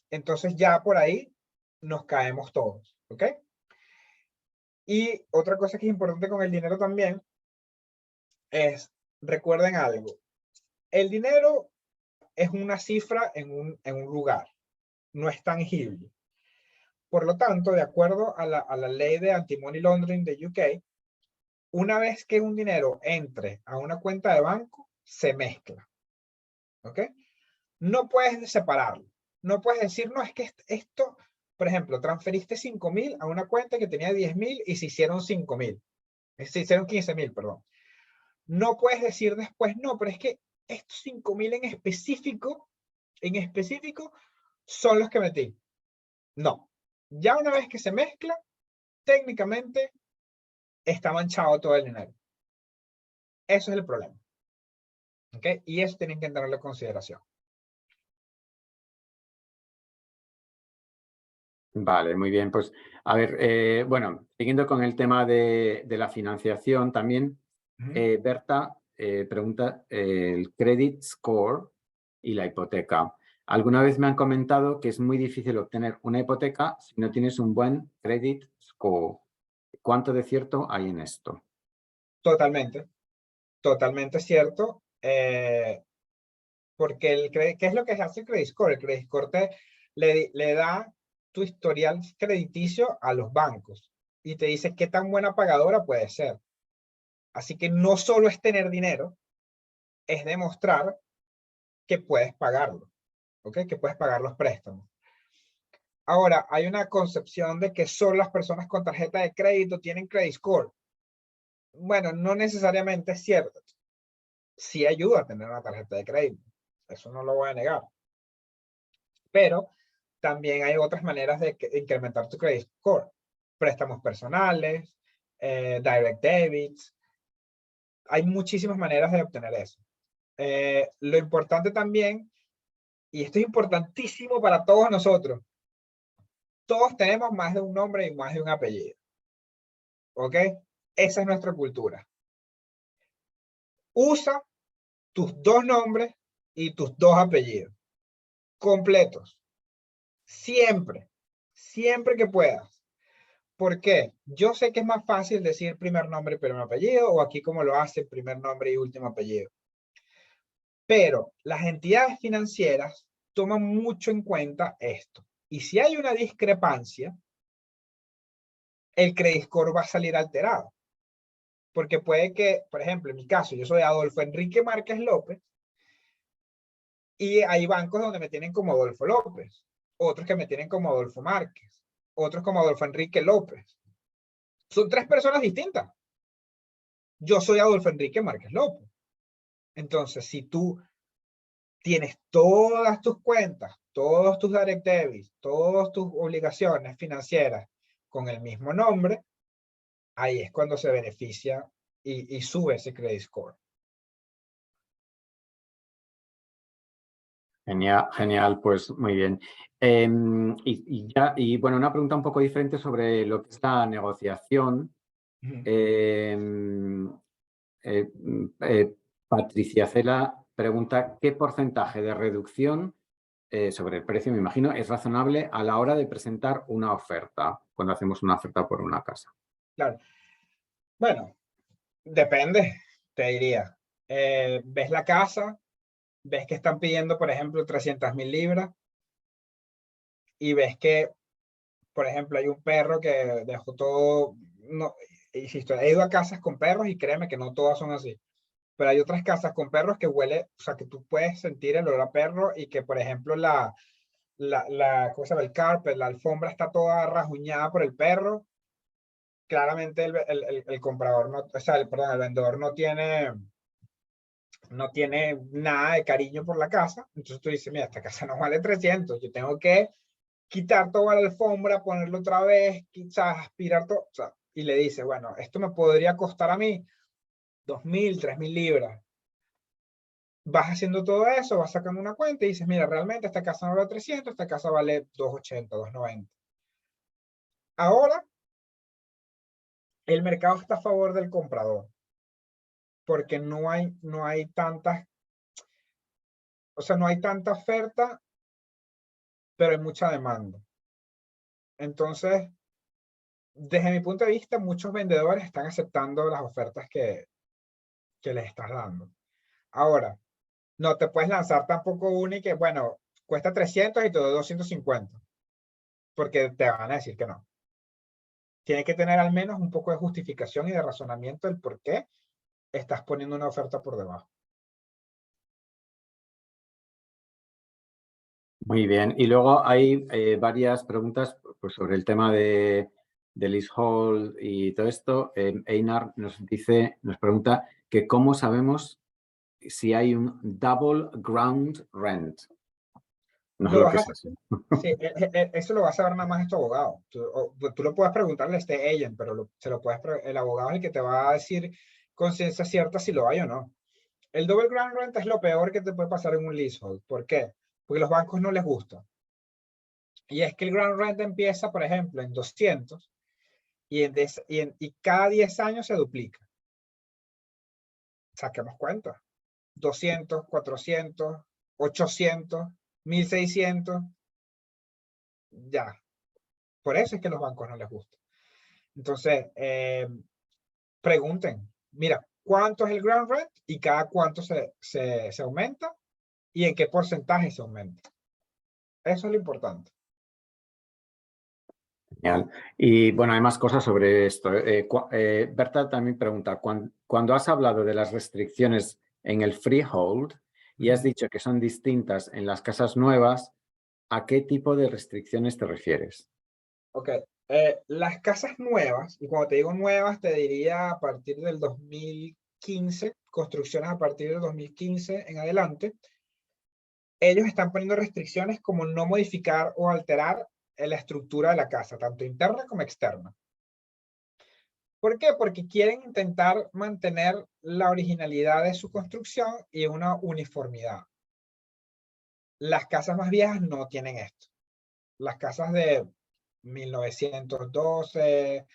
C: Entonces ya por ahí nos caemos todos, ¿ok? Y otra cosa que es importante con el dinero también es, recuerden algo, el dinero es una cifra en un lugar, no es tangible. Por lo tanto, de acuerdo a la ley de anti-money laundering de UK, una vez que un dinero entre a una cuenta de banco, se mezcla. ¿Ok? No puedes separarlo. No puedes decir, no, es que esto, por ejemplo, transferiste 5.000 a una cuenta que tenía 10.000 y se hicieron 5.000. Se hicieron 15.000, perdón. No puedes decir después, no, pero es que estos 5.000 en específico, son los que metí. No. Ya una vez que se mezcla, técnicamente está manchado todo el dinero. Eso es el problema. ¿Ok? Y eso tienen que tenerlo en consideración.
B: Vale, muy bien. Pues, a ver, bueno, siguiendo con el tema de la financiación también, Berta pregunta el credit score y la hipoteca. Alguna vez me han comentado que es muy difícil obtener una hipoteca si no tienes un buen credit score. ¿Cuánto de cierto hay en esto?
C: Totalmente. Totalmente cierto. Porque ¿qué es lo que hace el credit score? El credit score le da tu historial crediticio a los bancos y te dice qué tan buena pagadora puede ser. Así que no solo es tener dinero, es demostrar que puedes pagarlo, ¿ok? Que puedes pagar los préstamos. Ahora, hay una concepción de que solo las personas con tarjeta de crédito tienen credit score. Bueno, no necesariamente es cierto. Sí ayuda a tener una tarjeta de crédito. Eso no lo voy a negar. Pero también hay otras maneras de incrementar tu credit score. Préstamos personales, direct debits. Hay muchísimas maneras de obtener eso. Lo importante también, y esto es importantísimo para todos nosotros, todos tenemos más de un nombre y más de un apellido. ¿Ok? Esa es nuestra cultura. Usa tus 2 nombres y tus 2 apellidos completos. Siempre, siempre que puedas. ¿Por qué? Yo sé que es más fácil decir primer nombre y primer apellido, o aquí como lo hace primer nombre y último apellido. Pero las entidades financieras toman mucho en cuenta esto. Y si hay una discrepancia, el credit score va a salir alterado. Porque puede que, por ejemplo, en mi caso, yo soy Adolfo Enrique Márquez López, y hay bancos donde me tienen como Adolfo López, otros que me tienen como Adolfo Márquez, otros como Adolfo Enrique López. Son 3 personas distintas. Yo soy Adolfo Enrique Márquez López. Entonces, si tú tienes todas tus cuentas, todos tus direct debits, todas tus obligaciones financieras con el mismo nombre, ahí es cuando se beneficia y sube ese credit score.
B: Genial, genial, pues muy bien. Y bueno, una pregunta un poco diferente sobre lo que es la negociación. Patricia Cela pregunta ¿qué porcentaje de reducción sobre el precio, me imagino, es razonable a la hora de presentar una oferta, cuando hacemos una oferta por una casa?
C: Claro. Bueno, depende, te diría. ¿Ves la casa? ¿Ves que están pidiendo, por ejemplo, 300.000 libras? Y ves que, por ejemplo, hay un perro que dejó todo, no, insisto, he ido a casas con perros y créeme que no todas son así. Pero hay otras casas con perros que huele, o sea, que tú puedes sentir el olor a perro y que, por ejemplo, ¿cómo se llama? El carpet, la alfombra está toda rajuñada por el perro. Claramente el comprador no, o sea, perdón, el vendedor no tiene nada de cariño por la casa. Entonces tú dices, mira, esta casa no vale 300, yo tengo que quitar toda la alfombra, ponerlo otra vez, quizás aspirar todo, o sea, y le dice, bueno, esto me podría costar a mí 2.000, 3.000 libras. Vas haciendo todo eso, vas sacando una cuenta y dices, mira, realmente esta casa no vale 300, esta casa vale 280, 290. Ahora, el mercado está a favor del comprador, porque no hay tantas, o sea, no hay tanta oferta, pero hay mucha demanda. Entonces, desde mi punto de vista, muchos vendedores están aceptando las ofertas que les estás dando. Ahora, no te puedes lanzar tampoco una y que, bueno, cuesta 300 y te doy 250, porque te van a decir que no. Tiene que tener al menos un poco de justificación y de razonamiento del por qué estás poniendo una oferta por debajo.
B: Muy bien. Y luego hay varias preguntas pues, sobre el tema de leasehold y todo esto. Einar nos pregunta que cómo sabemos si hay un double ground rent. No sé lo que es eso.
C: Sí, eso lo va a saber nada más tu abogado. Tú lo puedes preguntarle a este agent, pero el abogado es el que te va a decir con ciencia cierta si lo hay o no. El double ground rent es lo peor que te puede pasar en un leasehold. ¿Por qué? Porque a los bancos no les gusta. Y es que el ground rent empieza, por ejemplo, en 200 y cada 10 años se duplica. Saquemos cuenta. 200, 400, 800, 1.600. Ya. Por eso es que a los bancos no les gusta. Entonces, pregunten, mira, ¿cuánto es el ground rent y cada cuánto se aumenta y en qué porcentaje se aumenta? Eso es lo importante.
B: Genial. Y bueno, hay más cosas sobre esto. Berta también pregunta, cuando has hablado de las restricciones en el freehold y has dicho que son distintas en las casas nuevas, ¿a qué tipo de restricciones te refieres?
C: Ok, Las casas nuevas, y cuando te digo nuevas, te diría a partir del 2015, construcciones a partir del 2015 en adelante, ellos están poniendo restricciones como no modificar o alterar la estructura de la casa, tanto interna como externa. ¿Por qué? Porque quieren intentar mantener la originalidad de su construcción y una uniformidad. Las casas más viejas no tienen esto. Las casas de 1912,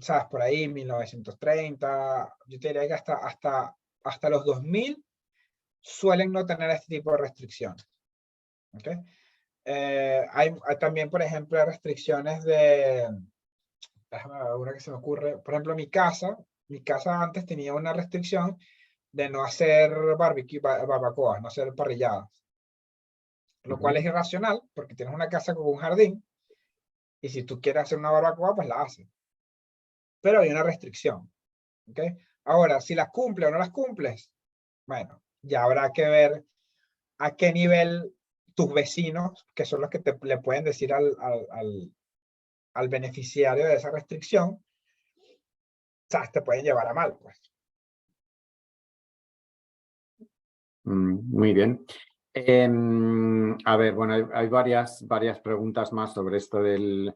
C: sabes, por ahí, 1930, yo te diría que hasta los 2000 suelen no tener este tipo de restricciones. ¿Okay? Hay también, por ejemplo, restricciones de, déjame ver una que se me ocurre, por ejemplo, mi casa antes tenía una restricción de no hacer barbecue, barbacoas, no hacer parrilladas, lo cual es irracional porque tienes una casa con un jardín y si tú quieres hacer una barbacoa, pues la haces. Pero hay una restricción. ¿Okay? Ahora, si las cumples o no las cumples, bueno, ya habrá que ver a qué nivel tus vecinos, que son los que le pueden decir al beneficiario de esa restricción, ¿sabes? Te pueden llevar a mal, pues.
B: Muy bien. A ver, bueno, hay varias preguntas más sobre esto del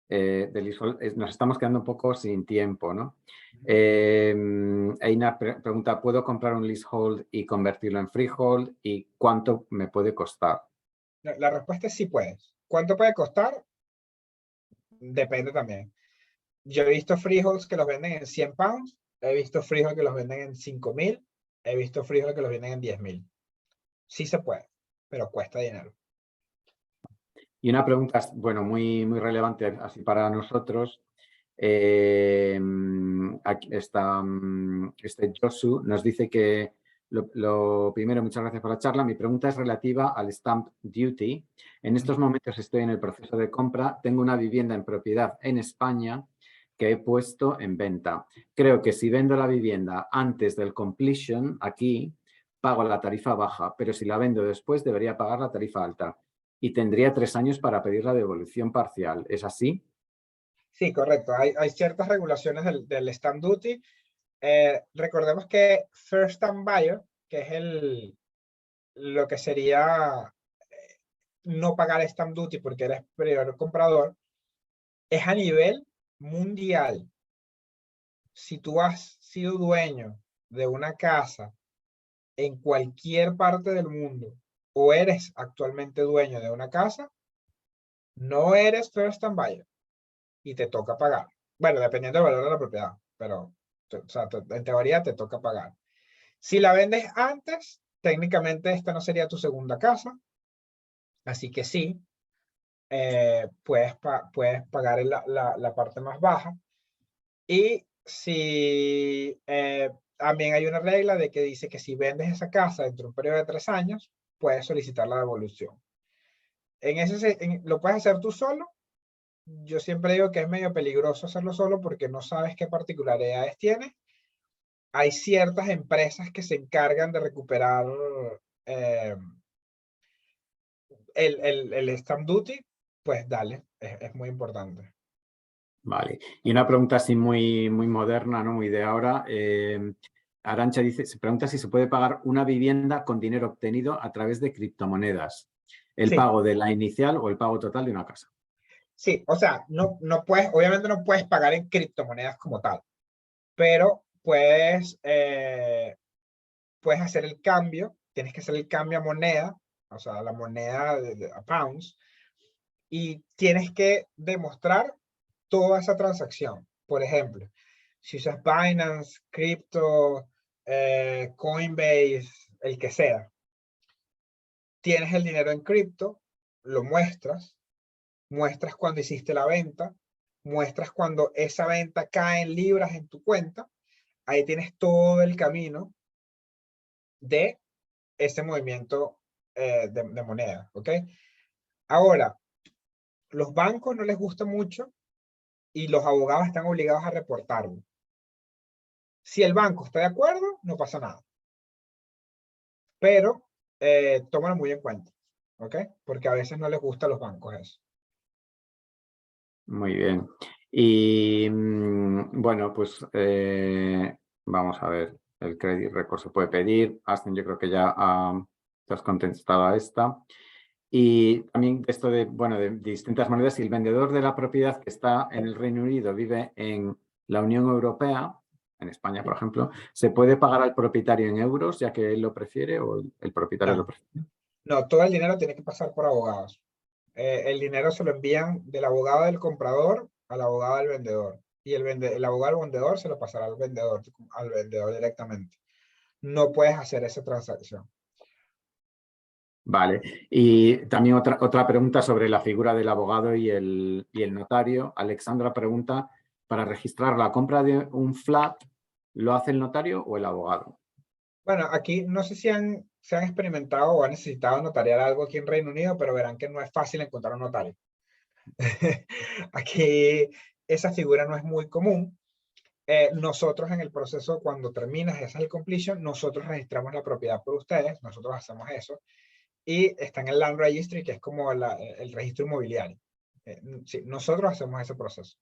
B: leasehold. Nos estamos quedando un poco sin tiempo, ¿no? Hay una pregunta, ¿puedo comprar un leasehold y convertirlo en freehold? ¿Y cuánto me puede costar?
C: La respuesta es sí puedes. ¿Cuánto puede costar? Depende también. Yo he visto freeholds que los venden en 100 pounds, he visto freeholds que los venden en 5.000, he visto freeholds que los venden en 10.000. Sí se puede, pero cuesta dinero.
B: Y una pregunta, bueno, muy relevante así para nosotros. Aquí está, Josu nos dice que lo primero, muchas gracias por la charla. Mi pregunta es relativa al stamp duty. En estos momentos estoy en el proceso de compra. Tengo una vivienda en propiedad en España que he puesto en venta. Creo que si vendo la vivienda antes del completion aquí, pago la tarifa baja, pero si la vendo después debería pagar la tarifa alta. Y tendría 3 años para pedir la devolución parcial. ¿Es así?
C: Sí, correcto. Hay ciertas regulaciones del stamp duty. Recordemos que first time buyer, que es lo que sería no pagar stamp duty porque eres primer comprador, es a nivel mundial. Si tú has sido dueño de una casa en cualquier parte del mundo o eres actualmente dueño de una casa, no eres first time buyer y te toca pagar. Bueno, dependiendo del valor de la propiedad, pero o sea, en teoría te toca pagar. Si la vendes antes, técnicamente esta no sería tu segunda casa, así que sí, puedes pagar la parte más baja. Y si también hay una regla de que dice que si vendes esa casa dentro de un periodo de 3 años, puedes solicitar la devolución. Lo puedes hacer tú solo. Yo siempre digo que es medio peligroso hacerlo solo porque no sabes qué particularidades tiene. Hay ciertas empresas que se encargan de recuperar eh, el stamp duty, pues dale, es muy importante.
B: Vale. Y una pregunta así muy moderna, ¿no? Muy de ahora. Arantxa se pregunta si se puede pagar una vivienda con dinero obtenido a través de criptomonedas. ¿El
C: Sí,
B: pago de la inicial o el pago total de una casa?
C: sí, o sea, no puedes, obviamente no puedes pagar en criptomonedas como tal, pero puedes hacer el cambio, tienes que hacer el cambio a moneda, o sea, la moneda a pounds, y tienes que demostrar toda esa transacción. Por ejemplo, si usas Binance, Crypto, Coinbase, el que sea, tienes el dinero en cripto, lo muestras cuando hiciste la venta, muestras cuando esa venta cae en libras en tu cuenta, ahí tienes todo el camino de ese movimiento de moneda, ¿ok? Ahora, los bancos no les gusta mucho y los abogados están obligados a reportarlo. Si el banco está de acuerdo, no pasa nada. Pero tómalo muy en cuenta, ¿ok? Porque a veces no les gusta a los bancos eso.
B: Muy bien. Y bueno, pues vamos a ver, el credit record se puede pedir. Aston, yo creo que ya te has contestado a esta. Y también esto de, bueno, de distintas monedas, si el vendedor de la propiedad que está en el Reino Unido vive en la Unión Europea, en España, por ejemplo, ¿se puede pagar al propietario en euros, ya que él lo prefiere o el propietario lo prefiere?
C: No, todo el dinero tiene que pasar por abogados. El dinero se lo envían del abogado del comprador al abogado del vendedor. Y el abogado del vendedor se lo pasará al vendedor directamente. No puedes hacer esa transacción.
B: Vale. Y también otra pregunta sobre la figura del abogado y el notario. Alexandra pregunta, ¿para registrar la compra de un flat, lo hace el notario o el abogado?
C: Bueno, aquí no sé si se han experimentado o han necesitado notariar algo aquí en Reino Unido, pero verán que no es fácil encontrar un notario. Aquí esa figura no es muy común. Nosotros en el proceso, cuando terminas, ese es el completion, nosotros registramos la propiedad por ustedes, nosotros hacemos eso, y está en el Land Registry, que es como el registro inmobiliario. Sí, nosotros hacemos ese proceso.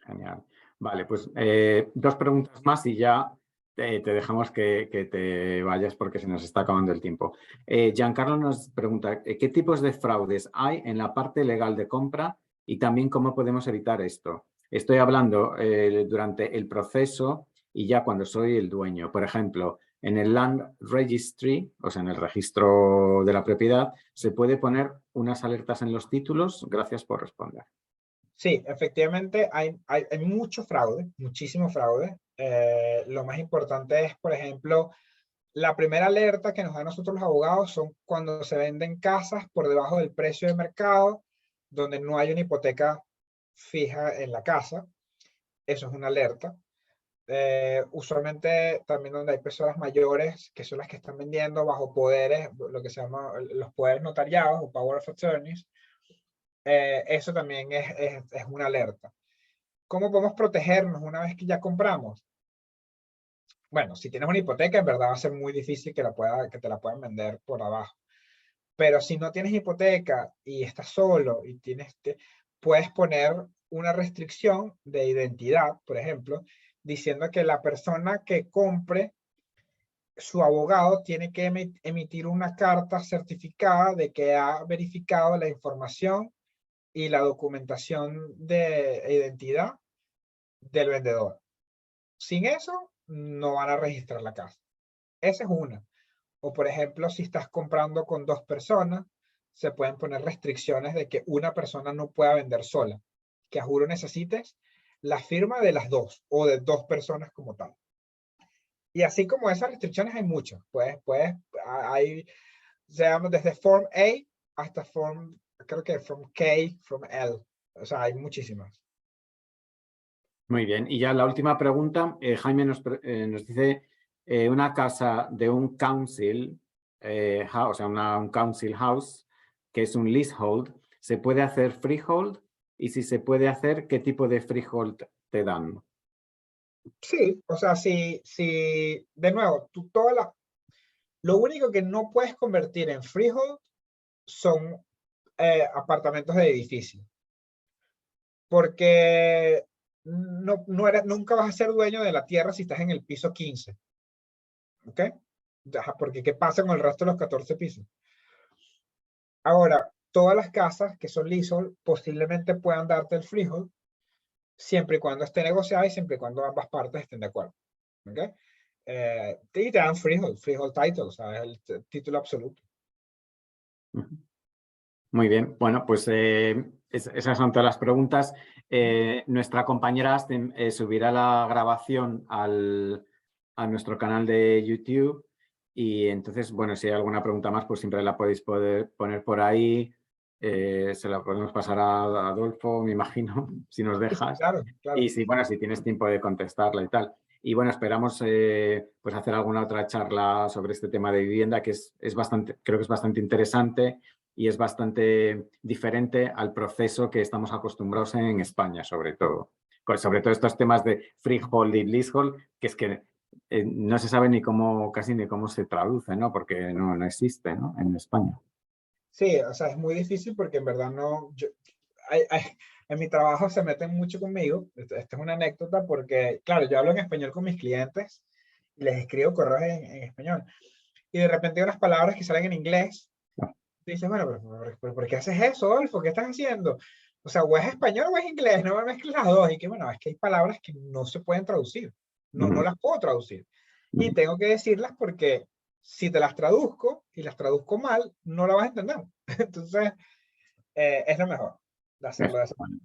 B: Genial. Vale, pues 2 preguntas más y ya te dejamos que te vayas porque se nos está acabando el tiempo. Giancarlo nos pregunta, ¿qué tipos de fraudes hay en la parte legal de compra y también cómo podemos evitar esto? Estoy hablando durante el proceso y ya cuando soy el dueño. Por ejemplo, en el Land Registry, o sea, en el registro de la propiedad, se puede poner unas alertas en los títulos. Gracias por responder.
C: Sí, efectivamente hay mucho fraude, muchísimo fraude. Lo más importante es, por ejemplo, la primera alerta que nos dan a nosotros los abogados son cuando se venden casas por debajo del precio de mercado, donde no hay una hipoteca fija en la casa. Eso es una alerta. Usualmente también donde hay personas mayores que son las que están vendiendo bajo poderes, lo que se llama los poderes notariados o power of attorneys, eso también es una alerta. ¿Cómo podemos protegernos una vez que ya compramos? Bueno, si tienes una hipoteca, en verdad va a ser muy difícil que te la puedan vender por abajo. Pero si no tienes hipoteca y estás solo y puedes poner una restricción de identidad, por ejemplo, diciendo que la persona que compre, su abogado tiene que emitir una carta certificada de que ha verificado la información y la documentación de identidad del vendedor. Sin eso, no van a registrar la casa. Esa es una. O por ejemplo, si estás comprando con 2 personas, se pueden poner restricciones de que una persona no pueda vender sola. Que a juro necesites la firma de las 2 o de 2 personas como tal. Y así como esas restricciones hay muchas. Hay, desde Form A hasta creo que Form K, Form L. O sea, hay muchísimas.
B: Muy bien. Y ya la última pregunta, Jaime nos dice, una casa de un council house, o sea, un council house, que es un leasehold, ¿se puede hacer freehold? Y si se puede hacer, ¿qué tipo de freehold te dan?
C: Sí, o sea, si de nuevo, lo único que no puedes convertir en freehold son apartamentos de edificio. Porque nunca vas a ser dueño de la tierra si estás en el piso 15. ¿Ok? Porque ¿qué pasa con el resto de los 14 pisos? Ahora, todas las casas que son leasehold posiblemente puedan darte el freehold siempre y cuando esté negociado y siempre y cuando ambas partes estén de acuerdo. ¿Ok? Y te dan freehold title, o sea, el título absoluto.
B: Muy bien. Bueno, pues esas son todas las preguntas. Nuestra compañera Aston subirá la grabación a nuestro canal de YouTube y entonces, bueno, si hay alguna pregunta más, pues siempre la podéis poner por ahí. Se la podemos pasar a Adolfo, me imagino, si nos dejas.
C: Claro, claro.
B: Y si, bueno, si tienes tiempo de contestarla y tal. Y bueno, esperamos pues hacer alguna otra charla sobre este tema de vivienda que es bastante, creo que es bastante interesante y es bastante diferente al proceso que estamos acostumbrados en España, sobre todo. Sobre todo estos temas de freehold y leasehold, que es que no se sabe casi ni cómo se traduce, ¿no? Porque no existe, ¿no? En España.
C: Sí, o sea, es muy difícil porque en verdad en mi trabajo se meten mucho conmigo. Esta es una anécdota porque, claro, yo hablo en español con mis clientes y les escribo correos en español. Y de repente hay unas palabras que salen en inglés. Y dices, bueno, pero ¿por qué haces eso, Adolfo? ¿Qué estás haciendo? O sea, o es español o es inglés, no me mezcles las dos. Y que bueno, es que hay palabras que no se pueden traducir. No las puedo traducir. Y tengo que decirlas porque si te las traduzco y las traduzco mal, no la vas a entender. Entonces, es lo mejor de hacerlo de esa manera.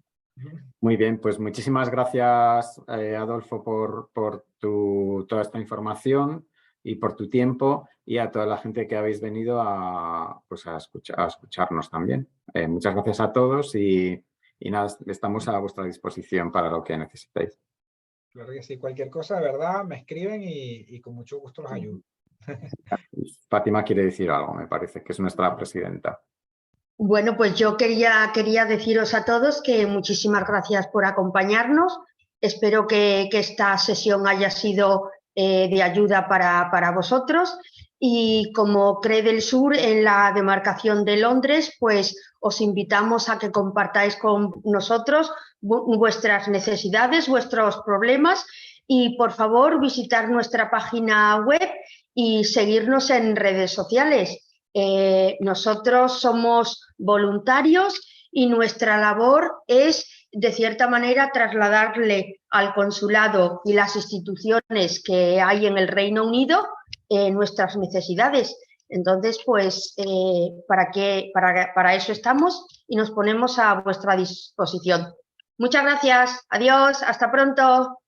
B: Muy bien, pues muchísimas gracias, Adolfo, por toda esta información y por tu tiempo, y a toda la gente que habéis venido a escucharnos también. Muchas gracias a todos y nada, estamos a vuestra disposición para lo que necesitéis.
C: Claro que sí, cualquier cosa de verdad me escriben y con mucho gusto los ayudo.
B: Fátima quiere decir algo, me parece, que es nuestra presidenta.
A: Bueno, pues yo quería deciros a todos que muchísimas gracias por acompañarnos. Espero que esta sesión haya sido de ayuda para vosotros. Y como CRE del Sur, en la demarcación de Londres, pues os invitamos a que compartáis con nosotros vuestras necesidades, vuestros problemas, y por favor visitar nuestra página web y seguirnos en redes sociales. Nosotros somos voluntarios y nuestra labor es, de cierta manera, trasladarle al consulado y las instituciones que hay en el Reino Unido nuestras necesidades. Entonces, pues, para eso estamos y nos ponemos a vuestra disposición. Muchas gracias. Adiós. Hasta pronto.